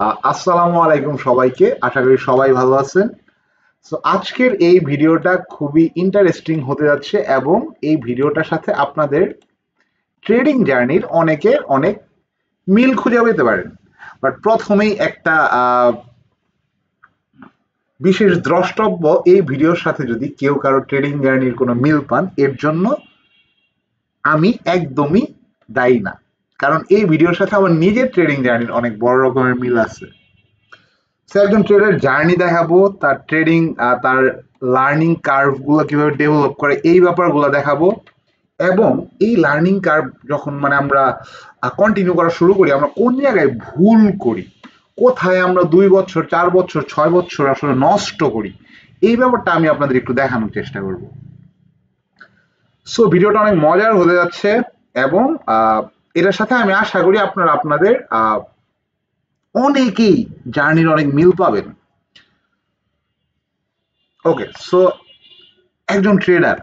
আসসালামু আলাইকুম সবাইকে। আশা করি সবাই ভালো আছেন। সো আজকের এই ভিডিওটা খুবই ইন্টারেস্টিং হতে যাচ্ছে এবং এই ভিডিওটার সাথে আপনাদের ট্রেডিং জার্নির অনেকের অনেক মিল খুঁজে পেতে পারেন। বাট প্রথমেই একটা বিশেষ দ্রষ্টব্য, এই ভিডিওর সাথে যদি কেউ কারো ট্রেডিং জার্নির কোনো মিল পান, এর জন্য আমি একদমই দায়ী না। কারণ এই ভিডিওর সাথে আমার নিজের ট্রেডিং জার্নির অনেক বড় রকমের মিল আছে। সো একজন ট্রেডার জার্নি দেখাবো, তার ট্রেডিং, তার লার্নিং কার্ভ গুলো কিভাবে ডেভেলপ করে এই ব্যাপারগুলো দেখাবো। এবং এই লার্নিং কার্ভ যখন আমরা কন্টিনিউ করা শুরু করি, আমরা কোন জায়গায় ভুল করি, কোথায় আমরা 2 বছর 4 বছর 6 বছর আসলে নষ্ট করি, এই ব্যাপারটা আমি আপনাদের একটু দেখানোর চেষ্টা করব। সো ভিডিওটা অনেক মজার হতে যাচ্ছে এবং এটার সাথে আমি আশা করি আপনারা আপনাদের অনেকেই জার্নির অনেক মিল পাবেন। ওকে, সো একজন ট্রেডার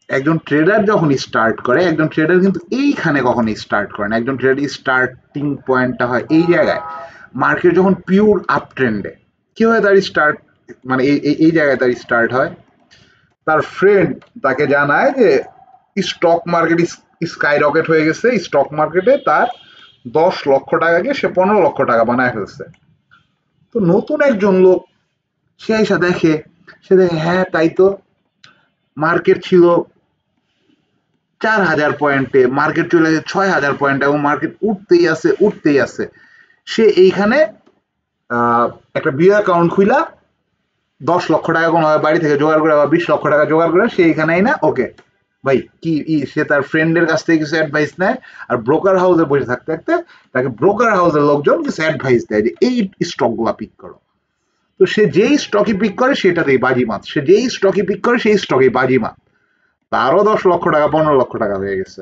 একজন ট্রেডার যখন স্টার্ট করে, একজন ট্রেডার কিন্তু এইখানে কখনো স্টার্ট করে না। একজন ট্রেডার স্টার্টিং পয়েন্টটা হয় এই জায়গায়। মার্কেট যখন পিওর আপ ট্রেন্ডে, কি হয় তার স্টার্ট, মানে এই এই এই জায়গায় তার স্টার্ট হয়। তার ফ্রেন্ড তাকে জানায় যে স্টক মার্কেট স্কাই রকেট হয়ে গেছে, স্টক মার্কেটে তার 10 লক্ষ টাকাকে সে 15 লক্ষ টাকা বানায় ফেলছে। তো নতুন একজন লোক সে এসে দেখে, হ্যাঁ তাই তো, মার্কেট ছিল 4,000 পয়েন্টে, মার্কেট চলে গেছে 6,000 পয়েন্টে এবং মার্কেট উঠতেই আছে উঠতেই আছে। সে এইখানে একটা বিয়ে অ্যাকাউন্ট খুইলা 10 লক্ষ টাকা কোনো বাড়ি থেকে জোগাড় করে বা 20 লক্ষ টাকা জোগাড় করে সে এইখানে না, ওকে ভাই কি সে তার ফ্রেন্ডের কাছ থেকে কিছু অ্যাডভাইস নেয়। আর ব্রোকার হাউসে বসে থাকতে থাকতে তাকে ব্রোকার হাউসের লোকজন কিছু অ্যাডভাইস দেয় যে এই স্টক গুলা পিক করো। তো সে যেই স্টকই পিক করে সেটাতেই বাজিমাত, সে যেই স্টকই পিক করে সেই স্টকেই বাজিমাত। তারও 10 লক্ষ টাকা 15 লক্ষ টাকা হয়ে গেছে।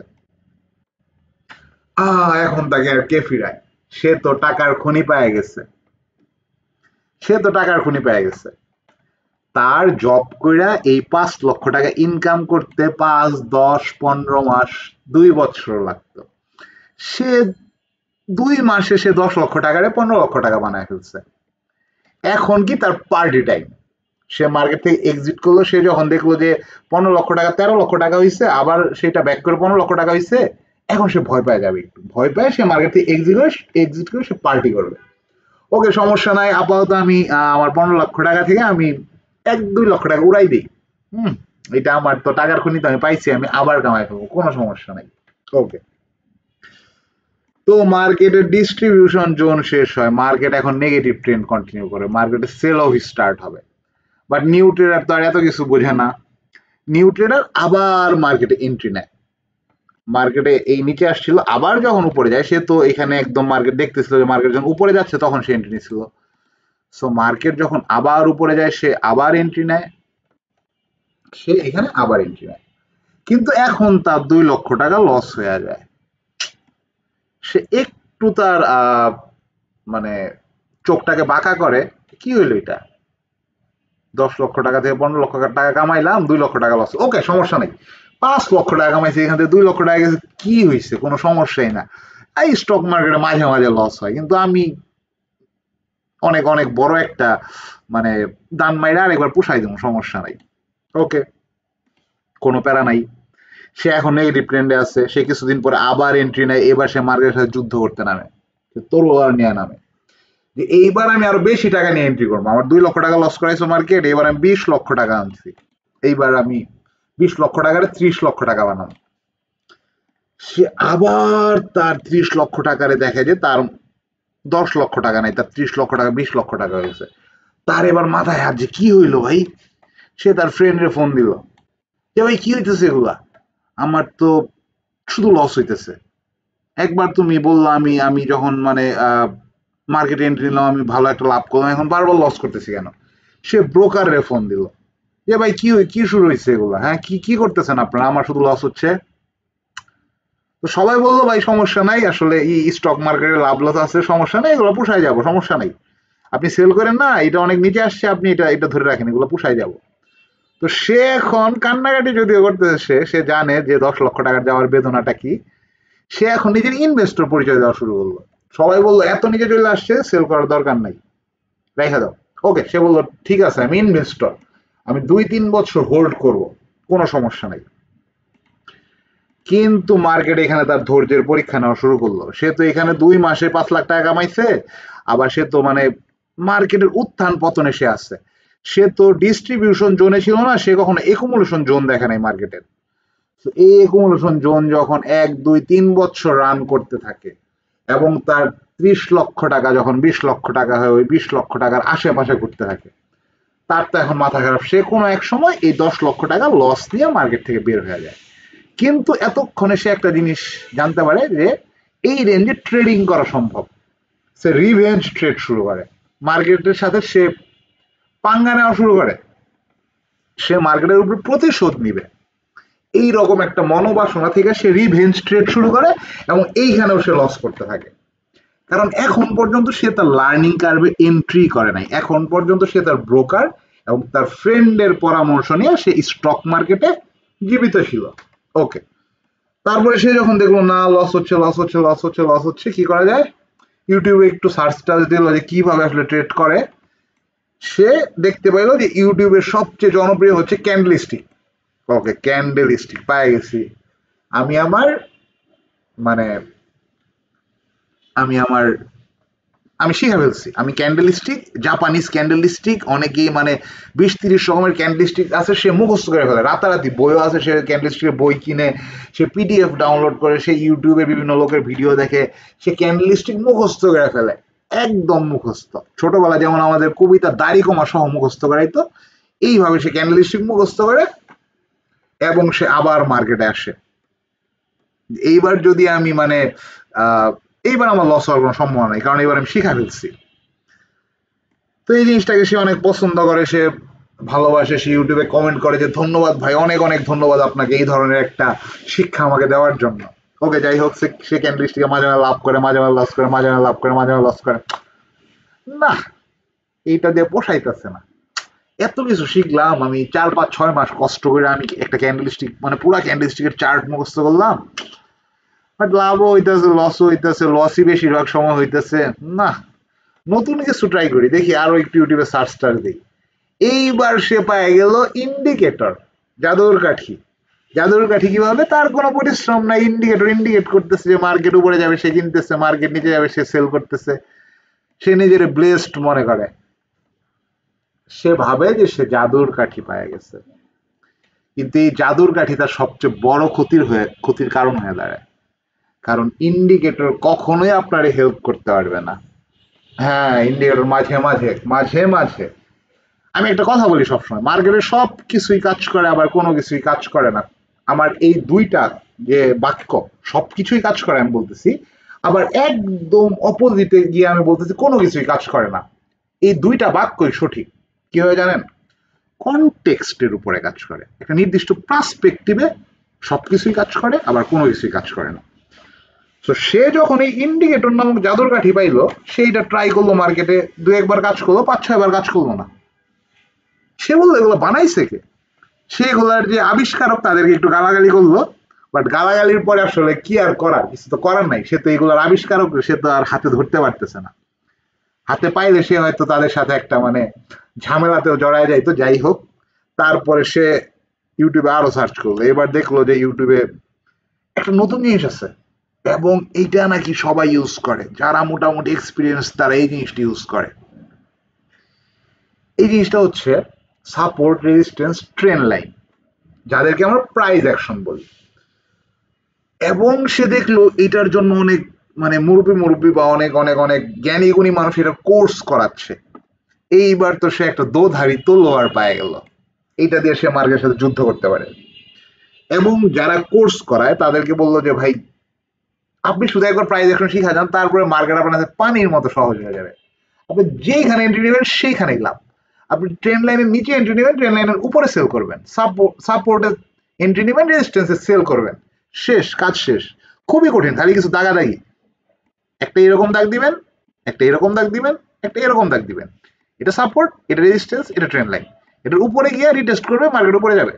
এখন তাকে আর কে ফিরায়? সে তো টাকার খনি পায় গেছে, সে তো টাকার খনি পেয়ে গেছে। তার জব কইরা এই 5 লক্ষ টাকা ইনকাম করতে 5, 10, 15 মাস, 2 বছর লাগতো। সে 2 মাসে সে 10 লক্ষ টাকারে 15 লক্ষ টাকা বানায় ফেলছে। এখন কি তার পার্টি টাইম। সে মার্কেট থেকে এক্সিট করলো, সে যখন দেখলো যে 15 লক্ষ টাকা 13 লক্ষ টাকা হয়েছে, আবার সেটা ব্যাক করে 15 লক্ষ টাকা হয়েছে, এখন সে ভয় পায় যাবে, একটু ভয় পায়, সে মার্কেট থেকে এক্সিট করে সে পার্টি করবে। ওকে, সমস্যা নাই, আপাতত আমি আমার 15 লক্ষ টাকা থেকে আমি 1-2 লক্ষ টাকা উড়াই দিই। হুম, এটা আমার তো টাকার খনি, তো আমি পাইছি, আমি আবার কামাই ফেলবো, কোনো সমস্যা নাই। ওকে, তো মার্কেটের ডিস্ট্রিবিউশন জোন শেষ হয়, মার্কেট এখন নেগেটিভ ট্রেন্ড কন্টিনিউ করে, মার্কেটে সেল অফ স্টার্ট হবে। বাট নিউ ট্রেডার তো আর এত কিছু বোঝে না। নিউ ট্রেডার আবার মার্কেটে এন্ট্রি নেয়। মার্কেটে এই নিচে আসছিল, আবার যখন উপরে যায়, সে তো এখানে একদম মার্কেট দেখতেছিল যে মার্কেট যখন উপরে যাচ্ছে তখন সে এন্ট্রি নিছিল। সো মার্কেট যখন আবার উপরে যায় সে আবার এন্ট্রি নেয়, সে এখানে আবার এন্ট্রি নেয়। কিন্তু এখন তার 2 লক্ষ টাকা লস হয়ে যায়। সে একটু তার মানে চোখটাকে বাঁকা করে, কি হইলো এটা, 10 লক্ষ টাকা থেকে 15 লক্ষ টাকা কামাইলাম, 2 লক্ষ টাকা লস, ওকে সমস্যা নেই। 5 লক্ষ টাকা কামাইছে, এখান থেকে 2 লক্ষ টাকা গেছে, কি হয়েছে, কোনো সমস্যাই না। এই স্টক মার্কেটে মাঝে মাঝে লস হয়, কিন্তু আমি অনেক অনেক বড় একটা মানে দান মাইরা আরেকবার পুষাই দেবো, সমস্যা নাই। ওকে, কোনো প্যারা নাই। সে এখন নেগেটিভ ট্রেন্ডে আছে, সে কিছুদিন পরে আবার এন্ট্রি নেয়, এবার সে মার্কেটের সাথে যুদ্ধ করতে নামে, সে তলোয়ার নিয়ে নামে যে এইবার আমি আরো বেশি টাকা নিয়ে এন্ট্রি করবো। আমার 2 লক্ষ টাকা লস করাইছো মার্কেট, এবার আমি 20 লক্ষ টাকা আনছি, এইবার আমি 20 লক্ষ টাকার 30 লক্ষ টাকা বানাবো। সে আবার তার 30 লক্ষ টাকারে দেখে যে তার 10 লক্ষ টাকা নাই, তার 30 লক্ষ টাকা 20 লক্ষ টাকা হয়েছে। তার এবার মাথায় হাত যে কি হইলো ভাই। সে তার ফ্রেন্ডে ফোন দিল যে ভাই কি হইতেছে এগুলা, আমার তো শুধু লস হইতেছে। একবার তুমি বললা আমি আমি যখন মার্কেটে এন্ট্রি নিলাম আমি ভালো একটা লাভ করলাম, এখন বারবার লস করতেছি কেন? সে ব্রোকারে ফোন দিল যে ভাই কি শুরু হয়েছে এগুলা, হ্যাঁ কি কি করতেছেন আপনারা, আমার শুধু লস হচ্ছে। তো সবাই বললো ভাই সমস্যা নাই, আসলে স্টক মার্কেটে লাভ লস আছে, সমস্যা নেই, এগুলো পুষায় যাবো, সমস্যা নাই, আপনি সেল করেন না, এটা অনেক নিচে আসছে, আপনি এটা এটা ধরে রাখেন, এগুলো পুষায় যাবো। তো সে এখন কান্নাকাটি যদিও করতেছে, সে জানে যে 10 লক্ষ টাকার যাওয়ার বেদনাটা কি। সে এখন নিজের ইনভেস্টর পরিচয় দেওয়া শুরু করলো সবাই বললো এত নিচে চলে আসছে, সেল করার দরকার নাই, রেখে দাও। ওকে, সে বললো ঠিক আছে, আমি ইনভেস্টর, আমি 2-3 বছর হোল্ড করব, কোনো সমস্যা নাই। কিন্তু মার্কেট এখানে তার ধৈর্যের পরীক্ষা নেওয়া শুরু করলো। সে তো এখানে 2 মাসে 5 লাখ টাকা কামাইছে, আবার সে তো মানে মার্কেটের উত্থান পতনে সে আছে। সে তো ডিস্ট্রিবিউশন জোনে ছিল না, সে কখনো একুমুলেশন জোন দেখে নাই মার্কেটের। তো এই একুমুলেশন জোন যখন 1-2-3 বছর রান করতে থাকে এবং তার 30 লক্ষ টাকা যখন 20 লক্ষ টাকা হয়, ওই 20 লক্ষ টাকার আশেপাশে ঘুরতে থাকে, তার তো এখন মাথা খারাপ। সে কোনো এক সময় এই 10 লক্ষ টাকা লস নিয়ে মার্কেট থেকে বের হয়ে যায়। কিন্তু এতক্ষণে সে একটা জিনিস জানতে পারে যে এই রেঞ্জে ট্রেডিং করা সম্ভব। সে রিভেঞ্জ ট্রেড শুরু করে, মার্কেটের সাথে সে পাঙ্গা নেওয়া শুরু করে, সে মার্কেটের উপর প্রতিশোধ নিবে, এই রকম একটা মনোবাসনা থেকে সে রিভেঞ্জ ট্রেড শুরু করে এবং এইখানেও সে লস করতে থাকে। কারণ এখন পর্যন্ত সে তার লার্নিং কার্ভে এন্ট্রি করে নাই, এখন পর্যন্ত সে তার ব্রোকার এবং তার ফ্রেন্ডের পরামর্শ নিয়ে সে স্টক মার্কেটে জীবিত ছিল। ওকে, তারপরে সে যখন দেখলো না লস হচ্ছে লস হচ্ছে লস হচ্ছে লস হচ্ছে, কি করা যায়, ইউটিউবে একটু সার্চ টার্চ দিল যে কিভাবে আসলে ট্রেড করে। সে দেখতে পাইলো যে ইউটিউবের সবচেয়ে জনপ্রিয় হচ্ছে ক্যান্ডেল স্টিক। ওকে, ক্যান্ডেল স্টিক পাই গেছি। আমি আমার মানে আমি আমার আমি শিখে ফেলছি। আমি candle stick, Japanese candle stick, অনেকেই মানে 20-30 রকমের ক্যান্ডেল স্টিক আছে, সে মুখস্থ করে ফেলে রাতারাতি। বইও আছে, সে ক্যান্ডেল স্টিকের বই কিনে, সে পিডিএফ ডাউনলোড করে, সে ইউটিউবে বিভিন্ন লোকের ভিডিও দেখে, সে ক্যান্ডেল স্টিক মুখস্থ করে ফেলে, একদম মুখস্থ। ছোটবেলা যেমন আমাদের কবিতা দাড়ি কমা সহ মুখস্থ করাইতো, এইভাবে সে ক্যান্ডেল স্টিক মুখস্থ করে এবং সে আবার মার্কেটে আসে। এইবার যদি আমি মানে এইবার আমার লস হওয়ার কোনো সম্ভাবনা নাই, কারণ এবার আমি শিখা ফেলছি। তো এই জিনিসটাকে সে অনেক পছন্দ করে, সে ভালোবাসে, সে ইউটিউবে কমেন্ট করে যে ধন্যবাদ ভাই, অনেক অনেক ধন্যবাদ আপনাকে এই ধরনের একটা শিক্ষা আমাকে দেওয়ার জন্য। ওকে, যাই হোক, সে ক্যান্ডেলস্টিকে মাঝে মাঝে লাভ করে, মাঝে মাঝে লস করে, মাঝে মাঝে লাভ করে, মাঝে মাঝে লস করে। না, এইটা দিয়ে পোষাইতেছে না। এত কিছু শিখলাম আমি, 4-5-6 মাস কষ্ট করে আমি একটা ক্যান্ডেলস্টিক মানে পুরা ক্যান্ডেলস্টিকের চার্ট মুখস্থ করলাম, বাট লাভও হইতেছে লসও হইতেছে, লসই বেশিরভাগ সময় হইতেছে। না, নতুন কিছু ট্রাই করি, দেখি আরো একটু ইউটিউবে সার্চ টার্চ দিই। এইবার সে পায় গেল ইন্ডিকেটর, জাদুর কাঠি। জাদুর কাঠি কিভাবে, তার কোনো পরিশ্রম নাই, ইন্ডিকেটর ইন্ডিকেট করতেছে যে মার্কেট উপরে যাবে সে কিনতেছে, মার্কেট নিচে যাবে সে সেল করতেছে। সে নিজের ব্লেসড মনে করে, সে ভাবে যে সে জাদুর কাঠি পায় গেছে। কিন্তু এই জাদুর কাঠি তার সবচেয়ে বড় ক্ষতির কারণ হয়ে দাঁড়ায়। কারণ ইন্ডিকেটর কখনোই আপনারে হেল্প করতে পারবে না। হ্যাঁ, ইন্ডিকেটর মাঝে মাঝে মাঝে মাঝে, আমি একটা কথা বলি সবসময়, মার্কেটে সব কিছুই কাজ করে, আবার কোনো কিছুই কাজ করে না। আমার এই দুইটা যে বাক্য, সবকিছুই কাজ করে আমি বলতেছি, আবার একদম অপোজিটে গিয়ে আমি বলতেছি কোনো কিছুই কাজ করে না। এই দুইটা বাক্যই সঠিক। কি হয় জানেন, কনটেক্সটের উপরে কাজ করে, একটা নির্দিষ্ট পার্সপেক্টিভে সবকিছুই কাজ করে, আবার কোনো কিছুই কাজ করে না। তো সে যখন এই ইন্ডিকেটর নামক জাদুর কাঠি পাইলো, সেইটা ট্রাই করলো মার্কেটে, 2-1 বার কাজ করলো, 5-6 বার কাজ করলো না। সে বললো এগুলো বানাইছে কে, সেগুলার যে আবিষ্কারক তাদেরকে একটু গালাগালি করলো। বাট গালাগালির পরে আসলে কি আর করার, কিছু তো করার নাই, সে তো এগুলোর আবিষ্কারক, সে তো আর হাতে ধরতে পারতেছে না। হাতে পাইলে সে হয়তো তাদের সাথে একটা মানে ঝামেলাতেও জড়ায় যাইতো। যাই হোক, তারপরে সে ইউটিউবে আরো সার্চ করলো, এবার দেখলো যে ইউটিউবে একটা নতুন জিনিস আছে এবং এইটা নাকি সবাই ইউজ করে, যারা মোটামুটি এক্সপিরিয়েন্স তারা এই জিনিসটা ইউজ করে। এই জিনিসটা হচ্ছে সাপোর্ট রেজিস্ট্যান্স ট্রেন্ড লাইন, যাদেরকে আমরা প্রাইস অ্যাকশন বলি। এবং সে দেখলো এটার জন্য অনেক মানে মুরব্বী মুরব্বী বা অনেক অনেক অনেক জ্ঞানী গুণী মানুষ এটা কোর্স করাচ্ছে। এইবার তো সে একটা দোধারি তলোয়ার পায়ে গেল, এইটা দিয়ে সে মার্কেটের সাথে যুদ্ধ করতে পারে। এবং যারা কোর্স করায় তাদেরকে বললো যে ভাই, আপনি শুধু একবার প্রাইস অ্যাকশন শিখা যান, তারপরে মার্কেট আপনার কাছে পানির মতো সহজ হয়ে যাবে। আপনি যেইখানে এন্ট্রি নেবেন সেইখানেই লাভ। আপনি ট্রেন্ড লাইনের নিচে এন্ট্রি নেবেন, ট্রেন্ড লাইনের উপরে সেল করবেন, সাপোর্টে এন্ট্রি নেবেন, রেজিস্ট্যান্সে সেল করবেন, শেষ, কাজ শেষ। খুবই কঠিন, খালি কিছু দাগাদাগি। একটা এরকম দাগ দিবেন, একটা এরকম দাগ দিবেন, একটা এরকম দাগ দিবেন, এটা সাপোর্ট, এটা রেজিস্ট্যান্স, এটা ট্রেন্ড লাইন। এটার উপরে গিয়ে রিটেস্ট করবে, মার্কেট উপরে যাবে।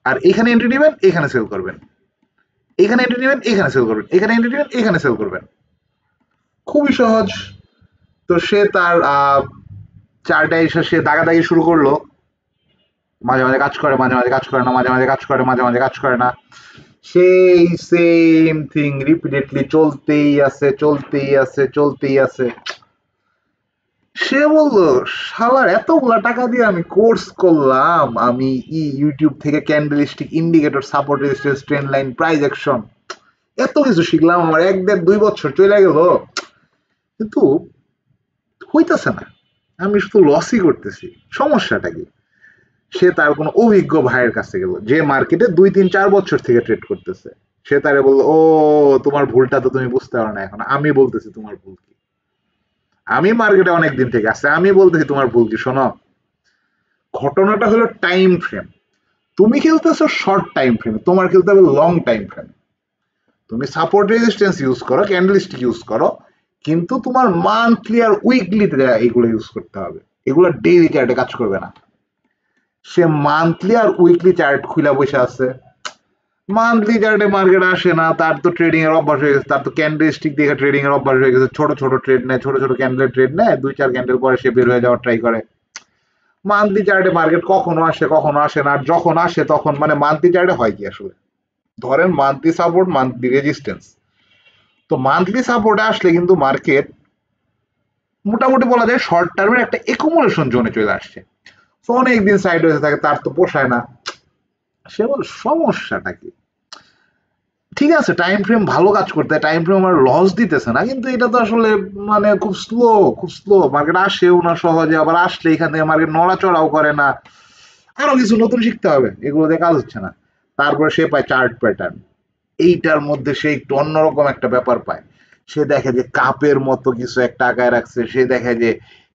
আর এখানে এন্ট্রি নেবেন, এখানে সেল করবেন, এখানে এন্ট্রি নেবেন, এখানে সেল করবেন, এখানে এন্ট্রি নেবেন, এখানে সেল করবেন। খুবই সহজ। তো সে তার চার্টে এসে সে দাগাদাগি শুরু করলো, মাঝে মাঝে কাজ করে, মাঝে মাঝে কাজ করে না, মাঝে মাঝে কাজ করে, মাঝে মাঝে কাজ করে না, সেই সেম থিং রিপিটেডলি চলতেই আছে, চলতেই আছে, চলতেই আছে। সে বললো, শালার এতগুলা টাকা দিয়ে আমি কোর্স করলাম, আমি ইউটিউব থেকে candlestick indicator, support resistance, trend line, price action, এত কিছু শিখলাম, আমার 1 দেড় 2 বছর চলে গেল, কিন্তু হইতেছে না, আমি শুধু লসই করতেছি। সমস্যাটা কি? সে তার কোনো অভিজ্ঞ ভাইয়ের কাছে গেল, যে মার্কেটে 2 3 4 বছর থেকে ট্রেড করতেছে। সে তারে বললো, ও তোমার ভুলটা তো তুমি বুঝতে পারো না, এখন আমি বলতেছি তোমার ভুল কি। আমি মার্কেটে অনেক দিন থেকে আসছে, আমি বলতেছি তোমার ভুল কি। শোনো, ঘটনাটা হলো টাইম ফ্রেম। তুমি খেলতেছো শর্ট টাইম ফ্রেমে, তোমার খেলতে হবে লং টাইম ফ্রেমে। তুমি সাপোর্ট রেজিস্ট্যান্স ইউজ করো, ক্যান্ডেলস্টিক ইউজ করো, কিন্তু তোমার মান্থলি আর উইকলিতে এগুলো ইউজ করতে হবে। এগুলো ডেইলি চার্টে কাজ করবে না। সে মান্থলি আর উইকলি চার্ট খুলে বসে আছে। মান্থলি চার্টে মার্কেট আসে না, তার তো ট্রেডিং এর অভ্যাস হয়ে গেছে, তার তো ক্যান্ডেলস্টিক দেখে ট্রেডিং এর অভ্যাস হয়ে গেছে। ছোট ছোট ট্রেড নেয়, ছোট ছোট ক্যান্ডেল ট্রেড নেয়, 2 4 ক্যান্ডেল পরে সে বের হয়ে যাওয়ার ট্রাই করে। মান্থলি চার্টে মার্কেট কখনো আসে কখনো আসে না, আর যখন আসে তখন মানে মান্থলি চার্টে হয় কি আসলে, ধরেন মান্থলি সাপোর্ট, মান্থলি রেজিস্ট্যান্স। তো মান্থলি সাপোর্টে আসলে কিন্তু মার্কেট মোটামুটি বলা যায় শর্ট টার্মের একটা একুমুলেশন জোনে চলে আসছে। তো অনেকদিন সাইড হয়ে থাকে, তার তো পোষায় না। সে বলে, সমস্যাটা কি? ঠিক আছে, টাইম ফ্রেম ভালো কাজ করতে, টাইম ফ্রেম আমার লস দিতেছে না, কিন্তু এটা তো আসলে মানে খুব স্লো, খুব স্লো মার্কেট, আসেও না সহজে, আবার আসলে এখান থেকে মার্কেট নড়াচড়াও করে না। আরো কিছু নতুন শিখতে হবে, এগুলো দিয়ে কাজ হচ্ছে না। তারপরে সে পায় চার্ট প্যাটার্ন। এইটার মধ্যে সে একটু অন্যরকম একটা ব্যাপার পায়। সে দেখে যে কাপের মতো কিছু একটা আগায় রাখছে, সে দেখে যে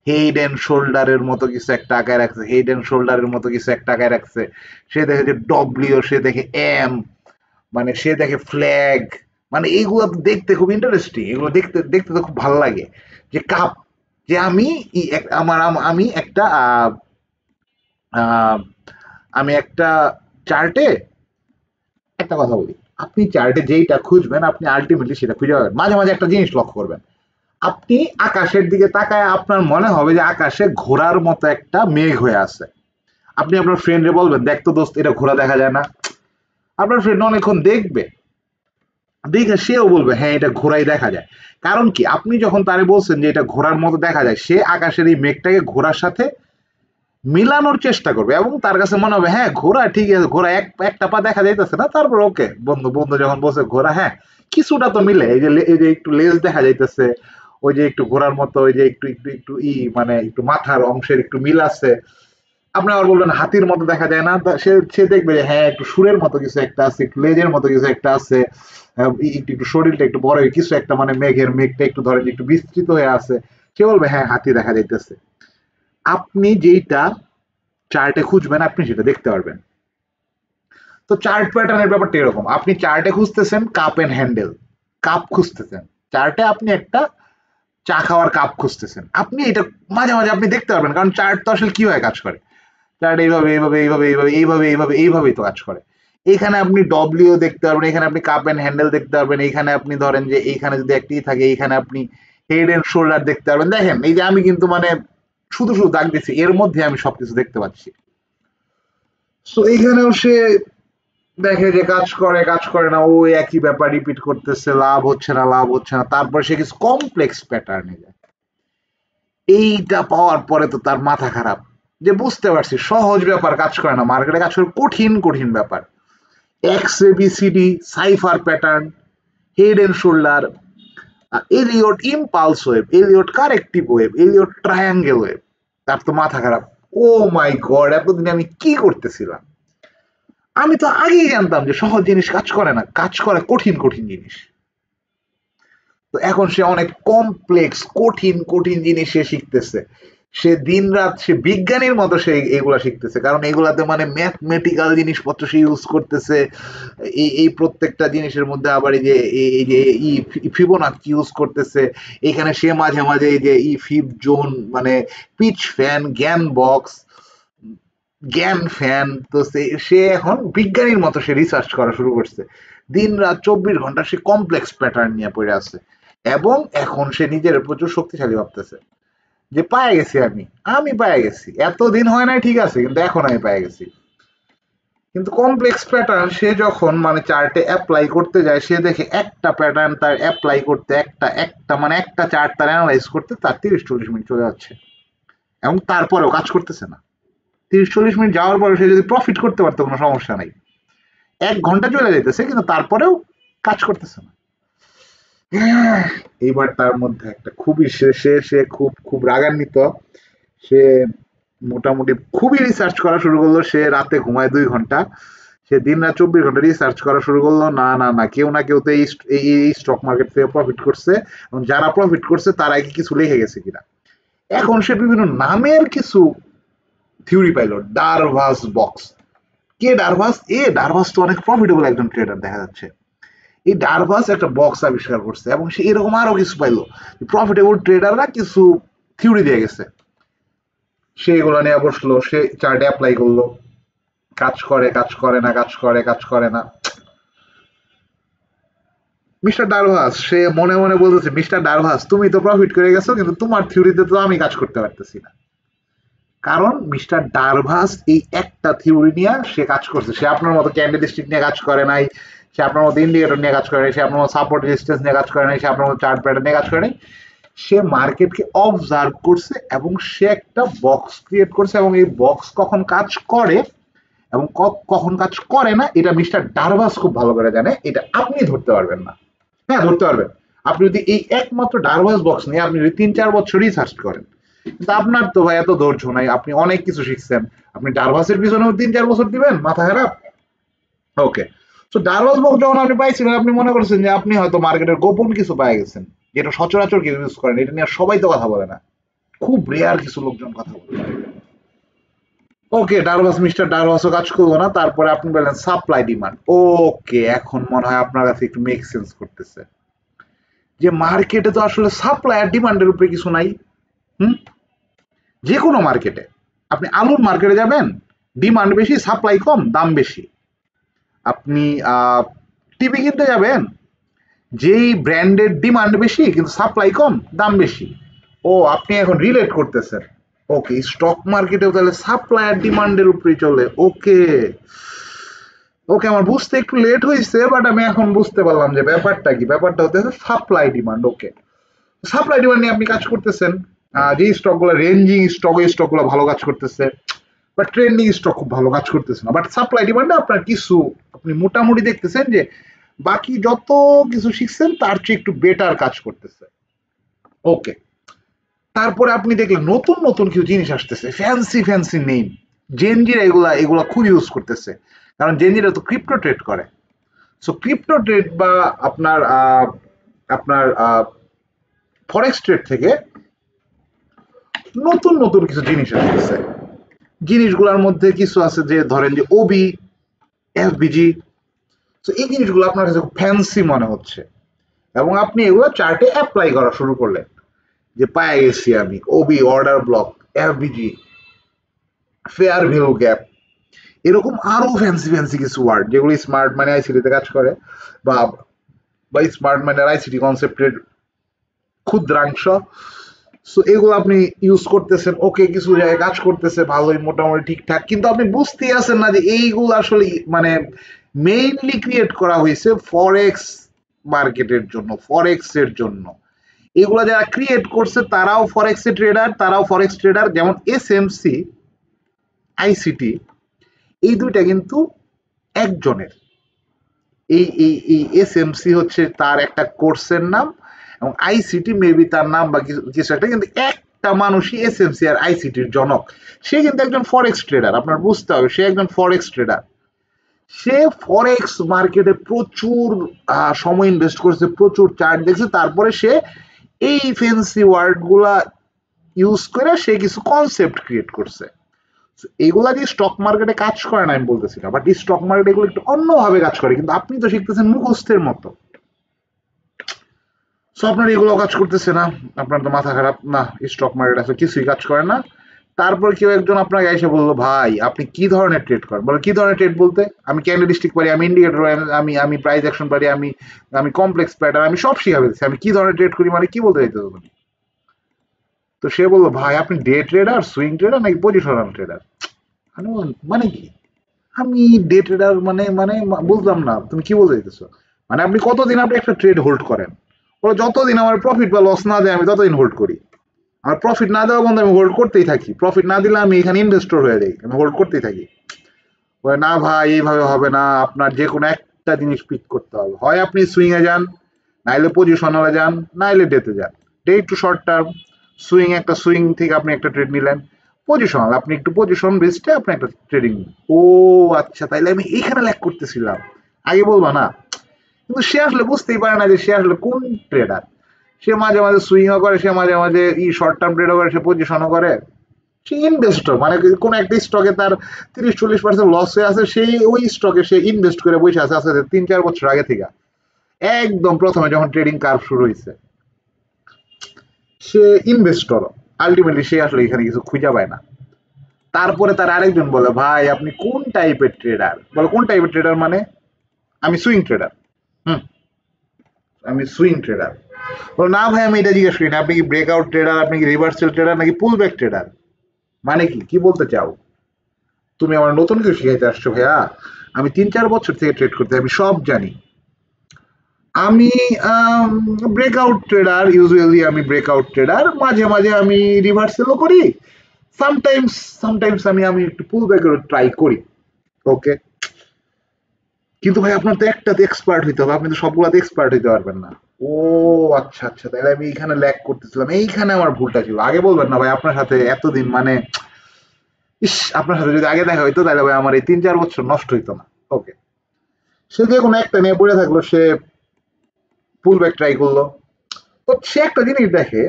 হেড এন্ড শোল্ডারের মতো কিছু একটা আগায় রাখছে, হেড এন্ড শোল্ডারের মতো কিছু একটা আগায় রাখছে। সে দেখে যে ডব্লিউ, সে দেখে এম, মানে সে দেখে ফ্ল্যাগ। মানে এইগুলো তো দেখতে খুব ইন্টারেস্টিং, এগুলো দেখতে দেখতে তো খুব ভালো লাগে। যে কাপ, যে আমি আমি একটা আহ, আমি একটা চার্টে একটা কথা বলি, আপনি চার্টে যেইটা খুঁজবেন আপনি আলটিমেটলি সেটা খুঁজে পাবেন। মাঝে মাঝে একটা জিনিস লক্ষ্য করবেন, আপনি আকাশের দিকে তাকায় আপনার মনে হবে যে আকাশে ঘোড়ার মতো একটা মেঘ হয়ে আছে। আপনি আপনার ফ্রেন্ডে বলবেন, দেখ তো দোস্ত, এটা ঘোড়া দেখা যায় না। আপনার ফ্রেন্ড অনেকক্ষণ দেখবে, দেখে সেও বলবে, হ্যাঁ এটা ঘোড়াই দেখা যায়। কারণ কি, আপনি যখন তারে বলছেন যে এটা ঘোড়ার মতো দেখা যায়, সে আকাশের এই মেঘটাকে ঘোড়ার সাথে মিলানোর চেষ্টা করবে, এবং তার কাছে মনে হবে হ্যাঁ ঘোড়া ঠিক আছে, ঘোড়া একটা পা দেখা যাইতেছে না, তারপর ওকে বন্ধু বন্ধু যখন বলছে ঘোড়া, হ্যাঁ কিছুটা তো মিলে, এই যে একটু লেজ দেখা যাইতেছে, ওই যে একটু ঘোড়ার মতো, ওই যে একটু একটু একটু মানে একটু মাথার অংশের একটু মিল আছে। আপনি আবার বলবেন হাতির মতো দেখা যায় না, সে সে দেখবে যে হ্যাঁ একটু সুরের মতো কিছু একটা আছে, একটু লেজের মতো কিছু একটা আছে, একটু একটু শরীরটা একটু বড় কিছু একটা, মানে মেঘটা একটু ধরেন একটু বিস্তৃত হয়ে আছে। সে বলবে হ্যাঁ হাতি দেখা যাইতেছে। আপনি যেইটা চার্টে খুঁজবেন আপনি সেটা দেখতে পারবেন। তো চার্ট প্যাটার্নের ব্যাপারটা এরকম, আপনি চার্টে খুঁজতেছেন কাপ এন্ড হ্যান্ডেল, কাপ খুঁজতেছেন চার্টে, আপনি একটা চা খাওয়ার কাপ খুঁজতেছেন, আপনি এটা মাঝে মাঝে আপনি দেখতে পারবেন, কারণ চার্ট তো আসলে কিভাবে কাজ করে, চার্ট এইভাবে এইভাবে এইভাবে এইভাবে এইভাবে এইভাবে এইভাবেই তো কাজ করে। এখানে আপনি ডব্লিউ দেখতে পারবেন, এখানে আপনি কাপ এন্ড হ্যান্ডেল দেখতে পারবেন, এখানে আপনি ধরেন যে এইখানে যদি একটি থাকে, এখানে আপনি হেড এন্ড শোল্ডার দেখতে পারবেন। দেখেন এই যে আমি কিন্তু মানে শুধু শুধু দাগ দিচ্ছি, এর মধ্যে আমি সবকিছু দেখতে পাচ্ছি। তো এইখানেও সে দেখে যে কাজ করে কাজ করে না, ও একই ব্যাপার রিপিট করতেছে, লাভ হচ্ছে না লাভ হচ্ছে না, তারপর সে কিছু কমপ্লেক্স প্যাটার্নে যায়। এইটা পাওয়ার পরে তো তার মাথা খারাপ, যে বুঝতে পারছি সহজ ব্যাপার কাজ করে না, মার্কেটে কাজ করে কঠিন কঠিন ব্যাপার। X ABCD, cypher pattern, head and shoulder, Elliott impulse wave, Elliott corrective wave, Elliott triangle wave. তার তো মাথা খারাপ। ও মাই গড, এতদিন আমি কি করতেছিলাম? আমি তো আগেই জানতাম যে সহজ জিনিস কাজ করে না, কাজ করে কঠিন কঠিন জিনিস। তো এখন সে অনেক কমপ্লেক্স কঠিন কঠিন জিনিস সে শিখতেছে। সে দিন রাত সে বিজ্ঞানীর মতো সে এগুলা শিখতেছে, কারণ এগুলাতে মানে ম্যাথমেটিক্যাল জিনিসপত্র সে ইউজ করতেছে। এই প্রত্যেকটা জিনিসের মধ্যে আবার এই যে এই যে ফিবোনাচি ইউজ করতেছে। এখানে সে মাঝে মাঝে এই যে ফিব জোন, মানে পিচ ফ্যান, জ্ঞান বক্স, জ্ঞান ফ্যান, তো সে এখন বিজ্ঞানীর মতো সে রিসার্চ করা শুরু করছে। দিন রাত 24 ঘন্টা সে কমপ্লেক্স প্যাটার্ন নিয়ে পড়ে আছে। এবং এখন সে নিজের প্রচুর শক্তিশালী ভাবতেছে যে পায়ে গেছি, আমি পায়ে গেছি, এতদিন হয় নাই ঠিক আছে, কিন্তু এখন আমি পায়ে গেছি। কিন্তু কমপ্লেক্স প্যাটার্ন সে যখন মানে চার্টে অ্যাপ্লাই করতে যায়, সে দেখে একটা প্যাটার্ন তার অ্যাপ্লাই করতে একটা চার্ট তার অ্যানালাইজ করতে তার 30-40 মিনিট চলে যাচ্ছে, এবং তারপরেও কাজ করতেছে না। 30-40 মিনিট যাওয়ার পরে সে যদি প্রফিট করতে পারতো কোনো সমস্যা নাই, 1 ঘন্টা চলে যেতেছে কিন্তু তারপরেও কাজ করতেছে না। এইবার তার মধ্যে একটা খুবই সে খুব খুব রাগান্বিত। সে মোটামুটি খুবই রিসার্চ করা শুরু করলো, সে রাতে ঘুমায় 2 ঘন্টা, সে দিন রাত 24 ঘন্টা রিসার্চ করা শুরু করলো, না না না কেউ না কেউ তো এই স্টক মার্কেট থেকে প্রফিট করছে, এবং যারা প্রফিট করছে তারা কি কিছু লিখে গেছে কিনা। এখন সে বিভিন্ন নামের কিছু থিওরি পাইলো, ডারভাস বক্স। কে ডারভাস? ডারভাস তো অনেক প্রফিটেবল একজন ট্রেডার দেখা যাচ্ছে। এই ডারভাস একটা বক্স আবিষ্কার করছে, এবং সে এরকম আরো কিছু পাইলো, প্রফিটেবল ট্রেডাররা কিছু থিওরি দিয়ে গেছে। সে এগুলো নিয়ে বসলো, সে চার্টে অ্যাপ্লাই করলো, কাজ করে কাজ করে না, কাজ করে কাজ করে না। মিস্টার ডারভাস সে মনে মনে বলতেছে, মিস্টার ডারভাস তুমি তো প্রফিট করে গেছো, কিন্তু তোমার থিওরিতে তো আমি কাজ করতে পারতেছি না। কারণ মিস্টার ডারভাস এই একটা থিওরি নিয়ে সে কাজ করছে। সে আপনার মতো ক্যান্ডেলস্টিক নিয়ে কাজ করে নাই, সে আপনার মতো ইন্ডিকেটর নিয়ে কাজ করে নাই, সে আপনার মতো সাপোর্ট রেজিস্ট্যান্স নিয়ে কাজ করে নাই, সে আপনার মতো চার্ট প্যাটার্ন নিয়ে কাজ করে নাই। সে মার্কেটকে অবজার্ভ করছে এবং সে একটা বক্স ক্রিয়েট করছে, এবং এই বক্স কখন কাজ করে এবং কখন কাজ করে না এটা মিস্টার ডারভাস খুব ভালো করে জানে। এটা আপনি ধরতে পারবেন না। হ্যাঁ, ধরতে পারবেন। আপনি যদি এই একমাত্র ডারভাস বক্স নিয়ে আপনি যদি 3-4 বছর রিসার্চ করেন, কিন্তু আপনার তো ভাই এত ধৈর্য নাই, আপনি অনেক কিছু শিখছেন, আপনি ডারভাসের পিছনেও 3-4 বছর দিবেন, মাথা খারাপ। ওকে, তো ডারভাস বক্স যখন আপনি পাইছিলেন, আপনি মনে করছেন যে আপনি হয়তো মার্কেটের গোপন কিছু পেয়ে গেছেন, যেটা সচরাচর কেউ ইউজ করেন। এটা নিয়ে সবাই তো কথা বলে না, খুব রেয়ার কিছু লোকজন কথা বলে। ওকে, ডারভাস মিস্টার ডারভাসও কাজ করবো না। তারপরে আপনি বললেন সাপ্লাই ডিমান্ড। ওকে, এখন মনে হয় আপনার কাছে একটু মেক সেন্স করতেছে যে মার্কেটে তো আসলে সাপ্লাই আর ডিমান্ডের উপরে কিছু নাই। হুম, যে কোনো মার্কেটে আপনি আলুর মার্কেটে যাবেন, ডিমান্ড বেশি, সাপ্লাই কম, দাম বেশি। আপনি টিভি কিনতে যাবেন, যেই ব্র্যান্ডের ডিমান্ড বেশি কিন্তু সাপ্লাই কম, দাম বেশি। ও, আপনি এখন রিলেট করতেছেন। ওকে, স্টক মার্কেটেও তাহলে সাপ্লাই আর ডিমান্ডের উপরেই চলে। ওকে ওকে, আমার বুঝতে একটু লেট হয়েছে, বাট আমি এখন বুঝতে পারলাম যে ব্যাপারটা কি। ব্যাপারটা হচ্ছে সাপ্লাই ডিমান্ড। ওকে, সাপ্লাই ডিমান্ড নিয়ে আপনি কাজ করতেছেন। যে স্টকগুলো রেঞ্জিং স্টক, এই স্টকগুলো ভালো কাজ করতেছে, বা ট্রেন্ডিং স্টক খুব ভালো কাজ করতেছে না। বাট সাপ্লাই ডিমান্ডে আপনার কিছু আপনি মোটামুটি দেখতেছেন যে বাকি যত কিছু শিখছেন তার চেয়ে একটু বেটার কাজ করতেছে। ওকে, তারপরে আপনি দেখলেন নতুন নতুন কিছু জিনিস আসতেছে, ফ্যান্সি ফ্যান্সি নেম। জেনজিরা এগুলা এগুলা খুব ইউজ করতেছে, কারণ জেনজিরা তো ক্রিপ্টো ট্রেড করে। সো ক্রিপ্টো ট্রেড বা আপনার আপনার ফরেক্স ট্রেড থেকে নতুন নতুন কিছু জিনিস আসতেছে। জিনিসগুলোর মধ্যে কিছু আছে যে ধরেন যে ওবি, এফবিজি। তো এই জিনিসগুলো আপনার কাছে খুব ফ্যান্সি মনে হচ্ছে, এবং আপনি এগুলো চার্টে অ্যাপ্লাই করা শুরু করলেন, যে পায়ে গেছি আমি OB, order block, FVG, fair value gap, এরকম আরো ফ্যান্সি ফ্যান্সি কিছু ওয়ার্ড যেগুলো স্মার্ট মানে আইসিটিতে কাজ করে, বা বা স্মার্ট মানে আইসিটি কনসেপ্টের ক্ষুদ্রাংশ। সো এগুলো আপনি ইউজ করতেছেন। ওকে, কিছু জায়গায় কাজ করতেছে ভালোই, মোটামুটি ঠিকঠাক, কিন্তু আপনি বুঝতেই আছেন না যে এইগুলো আসলে মানে মেইনলি ক্রিয়েট করা হয়েছে ফরেক্স মার্কেটের জন্য, ফরেক্স এর জন্য। এগুলো যারা ক্রিয়েট করছে তারাও ফরেক্স এর ট্রেডার, তারাও ফরেক্স ট্রেডার। যেমন এসএমসি, আইসিটি, এই দুইটা কিন্তু একজনের। এই এই এই এসএমসি হচ্ছে তার একটা কোর্সের নাম, এবং আইসিটি মেবি তার নাম বা কিছু একটা, কিন্তু একটা মানুষই এসএমসি আর আইসিটির জনক। সে কিন্তু একজন ফরেক্স ট্রেডার, আপনার বুঝতে হবে সে একজন ফরেক্স ট্রেডার। সে ফরেক্স মার্কেটে প্রচুর সময় ইনভেস্ট করছে, প্রচুর চার্ট দেখছে, তারপরে সে এই ফ্যান্সি ওয়ার্ড গুলা ইউজ করে সে কিছু কনসেপ্ট ক্রিয়েট করছে। এগুলা যে স্টক মার্কেটে কাজ করে না আমি বলতেছি না, বাট স্টক মার্কেটে এগুলো একটু অন্যভাবে কাজ করে, কিন্তু আপনি তো শিখতেছেন মুখস্থের মতো। সো আপনার এগুলো কাজ করতেছে না, আপনার তো মাথা খারাপ, না স্টক মার্কেট আসলে কিছুই কাজ করে না। তারপর কেউ একজন আপনাকে এসে বললো ভাই আপনি কি ধরনের ট্রেড করেন, বলে কি ধরনের ট্রেড বলতে আমি ক্যান্ডেলস্টিক পারি, আমি ইন্ডিকেটর, আমি আমি প্রাইস অ্যাকশন পারি, আমি আমি কমপ্লেক্স প্যাটার্ন, আমি সব শিখা ফেলছি, আমি কি ধরনের ট্রেড করি, মানে কি বলতে চাইতো তুমি? তো সে বললো ভাই আপনি ডে ট্রেডার, সুইং ট্রেডার নাকি পজিশনাল ট্রেডার? মানে কি? আমি ডে ট্রেডার মানে মানে বুঝলাম না তুমি কি বলতে চাইতেছো। মানে আপনি কতদিন আপনি একটা ট্রেড হোল্ড করেন? বলো যতদিন আমার প্রফিট বা লস না দেয় আমি ততদিন হোল্ড করি। আমার প্রফিট না দেওয়া বন্ধু আমি হোল্ড করতেই থাকি, প্রফিট না দিলে আমি এখানে ইনভেস্টর হয়ে যাই, আমি হোল্ড করতেই থাকি। বলে না ভাই এইভাবে হবে না, আপনার যে কোনো একটা জিনিস পিক করতে হবে, হয় আপনি সুইং এ যান, নাইলে পজিশনালে যান, নাইলে ডেতে যান। ডে একটু শর্ট টার্ম, সুইং একটা সুইং থেকে আপনি একটা ট্রেড নিলেন, পজিশনাল আপনি একটু পজিশন বেসডে আপনি একটা ট্রেডিং। ও আচ্ছা, তাইলে আমি এইখানে ল্যাক করতেছিলাম, আগে বলবা না? কিন্তু সে আসলে বুঝতেই পারে না যে সে আসলে কোন ট্রেডার। সে মাঝে মাঝে সুইংও করে, সে মাঝে মাঝে শর্ট টার্ম ট্রেডও করে, সে পজিশনও করে, সে ইনভেস্টর। মানে কোন একটা স্টকে তার 30-40% লস হয়ে আছে, সেই ওই স্টকে সে ইনভেস্ট করে বসে আছে আস্তে 3-4 বছর আগে থেকে, একদম প্রথমে যখন ট্রেডিং কার্ভ শুরু হয়েছে। সে ইনভেস্টর, আলটিমেটলি সে আসলে এখানে কিছু খুঁজে পায় না। তারপরে তার আরেকজন বলে ভাই আপনি কোন টাইপের ট্রেডার? বলে কোন টাইপের ট্রেডার মানে? আমি সুইং ট্রেডার। হুম, আমি সুইং ট্রেডার। বলো না ভাই আমি এটা জিজ্ঞেস করি না, আপনি কি ব্রেকআউট ট্রেডার, আপনি কি রিভার্সাল ট্রেডার নাকি পুল ব্যাক ট্রেডার? মানে কি কি বলতে চাও? তুমি আমার নতুন কিছু শিখাইতে আসছো ভাইয়া? আমি 3-4 বছর থেকে ট্রেড করতে, আমি সব জানি। আমি ব্রেকআউট ট্রেডার, ইউজুয়ালি আমি ব্রেকআউট ট্রেডার, মাঝে মাঝে আমি রিভার্সেলও করি, সামটাইমস সামটাইমস আমি আমি একটু পুল ব্যাকেরও ট্রাই করি। ওকে, কিন্তু ভাই আপনার তো একটাতে এক্সপার্ট হইতে হবে, আপনি তো সবগুলাতে এক্সপার্ট হইতে পারবেন না। ও আচ্ছা আচ্ছা, তাহলে আমি এইখানে ল্যাক করতেছিলাম, এইখানে আমার ভুলটা ছিল। আগে বলবেন না ভাই, আপনার সাথে এতদিন মানে ইস, আপনার সাথে যদি আগে দেখা হইতো তাহলে ভাই আমার এই 3-4 বছর নষ্ট হইতো না। ওকে, সে যে কোনো একটা নিয়ে পড়ে থাকলো, সে পুল ব্যাক ট্রাই করলো। তো সে একটা জিনিস দেখে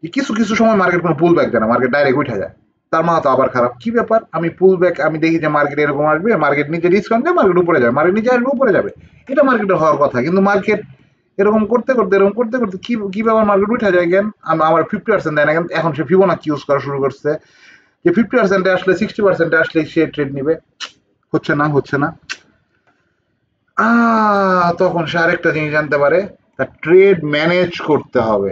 যে কিছু কিছু সময় মার্কেট কোনো পুল ব্যাক দেয় না, মার্কেট ডাইরেক্ট উঠে যায়। তার মাথা তো আবার খারাপ, কি ব্যাপার, আমি পুল ব্যাক, আমি দেখি যে মার্কেট এরকম আসবে, মার্কেট নিচে ডিসকাউন্ট দেয়, মার্কেট উপরে যাবে, মার্কেট নিচে আসবে উপরে যাবে, এটা মার্কেটের হওয়ার কথা, কিন্তু মার্কেট এরকম করতে করতে এরকম করতে করতে কি কি ব্যাপার, মার্কেট উঠে যায় কেন? আমার 50% দেয় না কেন? এখন সে ফিবোনাকি ইউজ করা শুরু করছে, যে 50% আসলে 60% আসলে সে ট্রেড নিবে। হচ্ছে না হচ্ছে না। তখন সে আরেকটা জিনিস জানতে পারে, তার ট্রেড ম্যানেজ করতে হবে,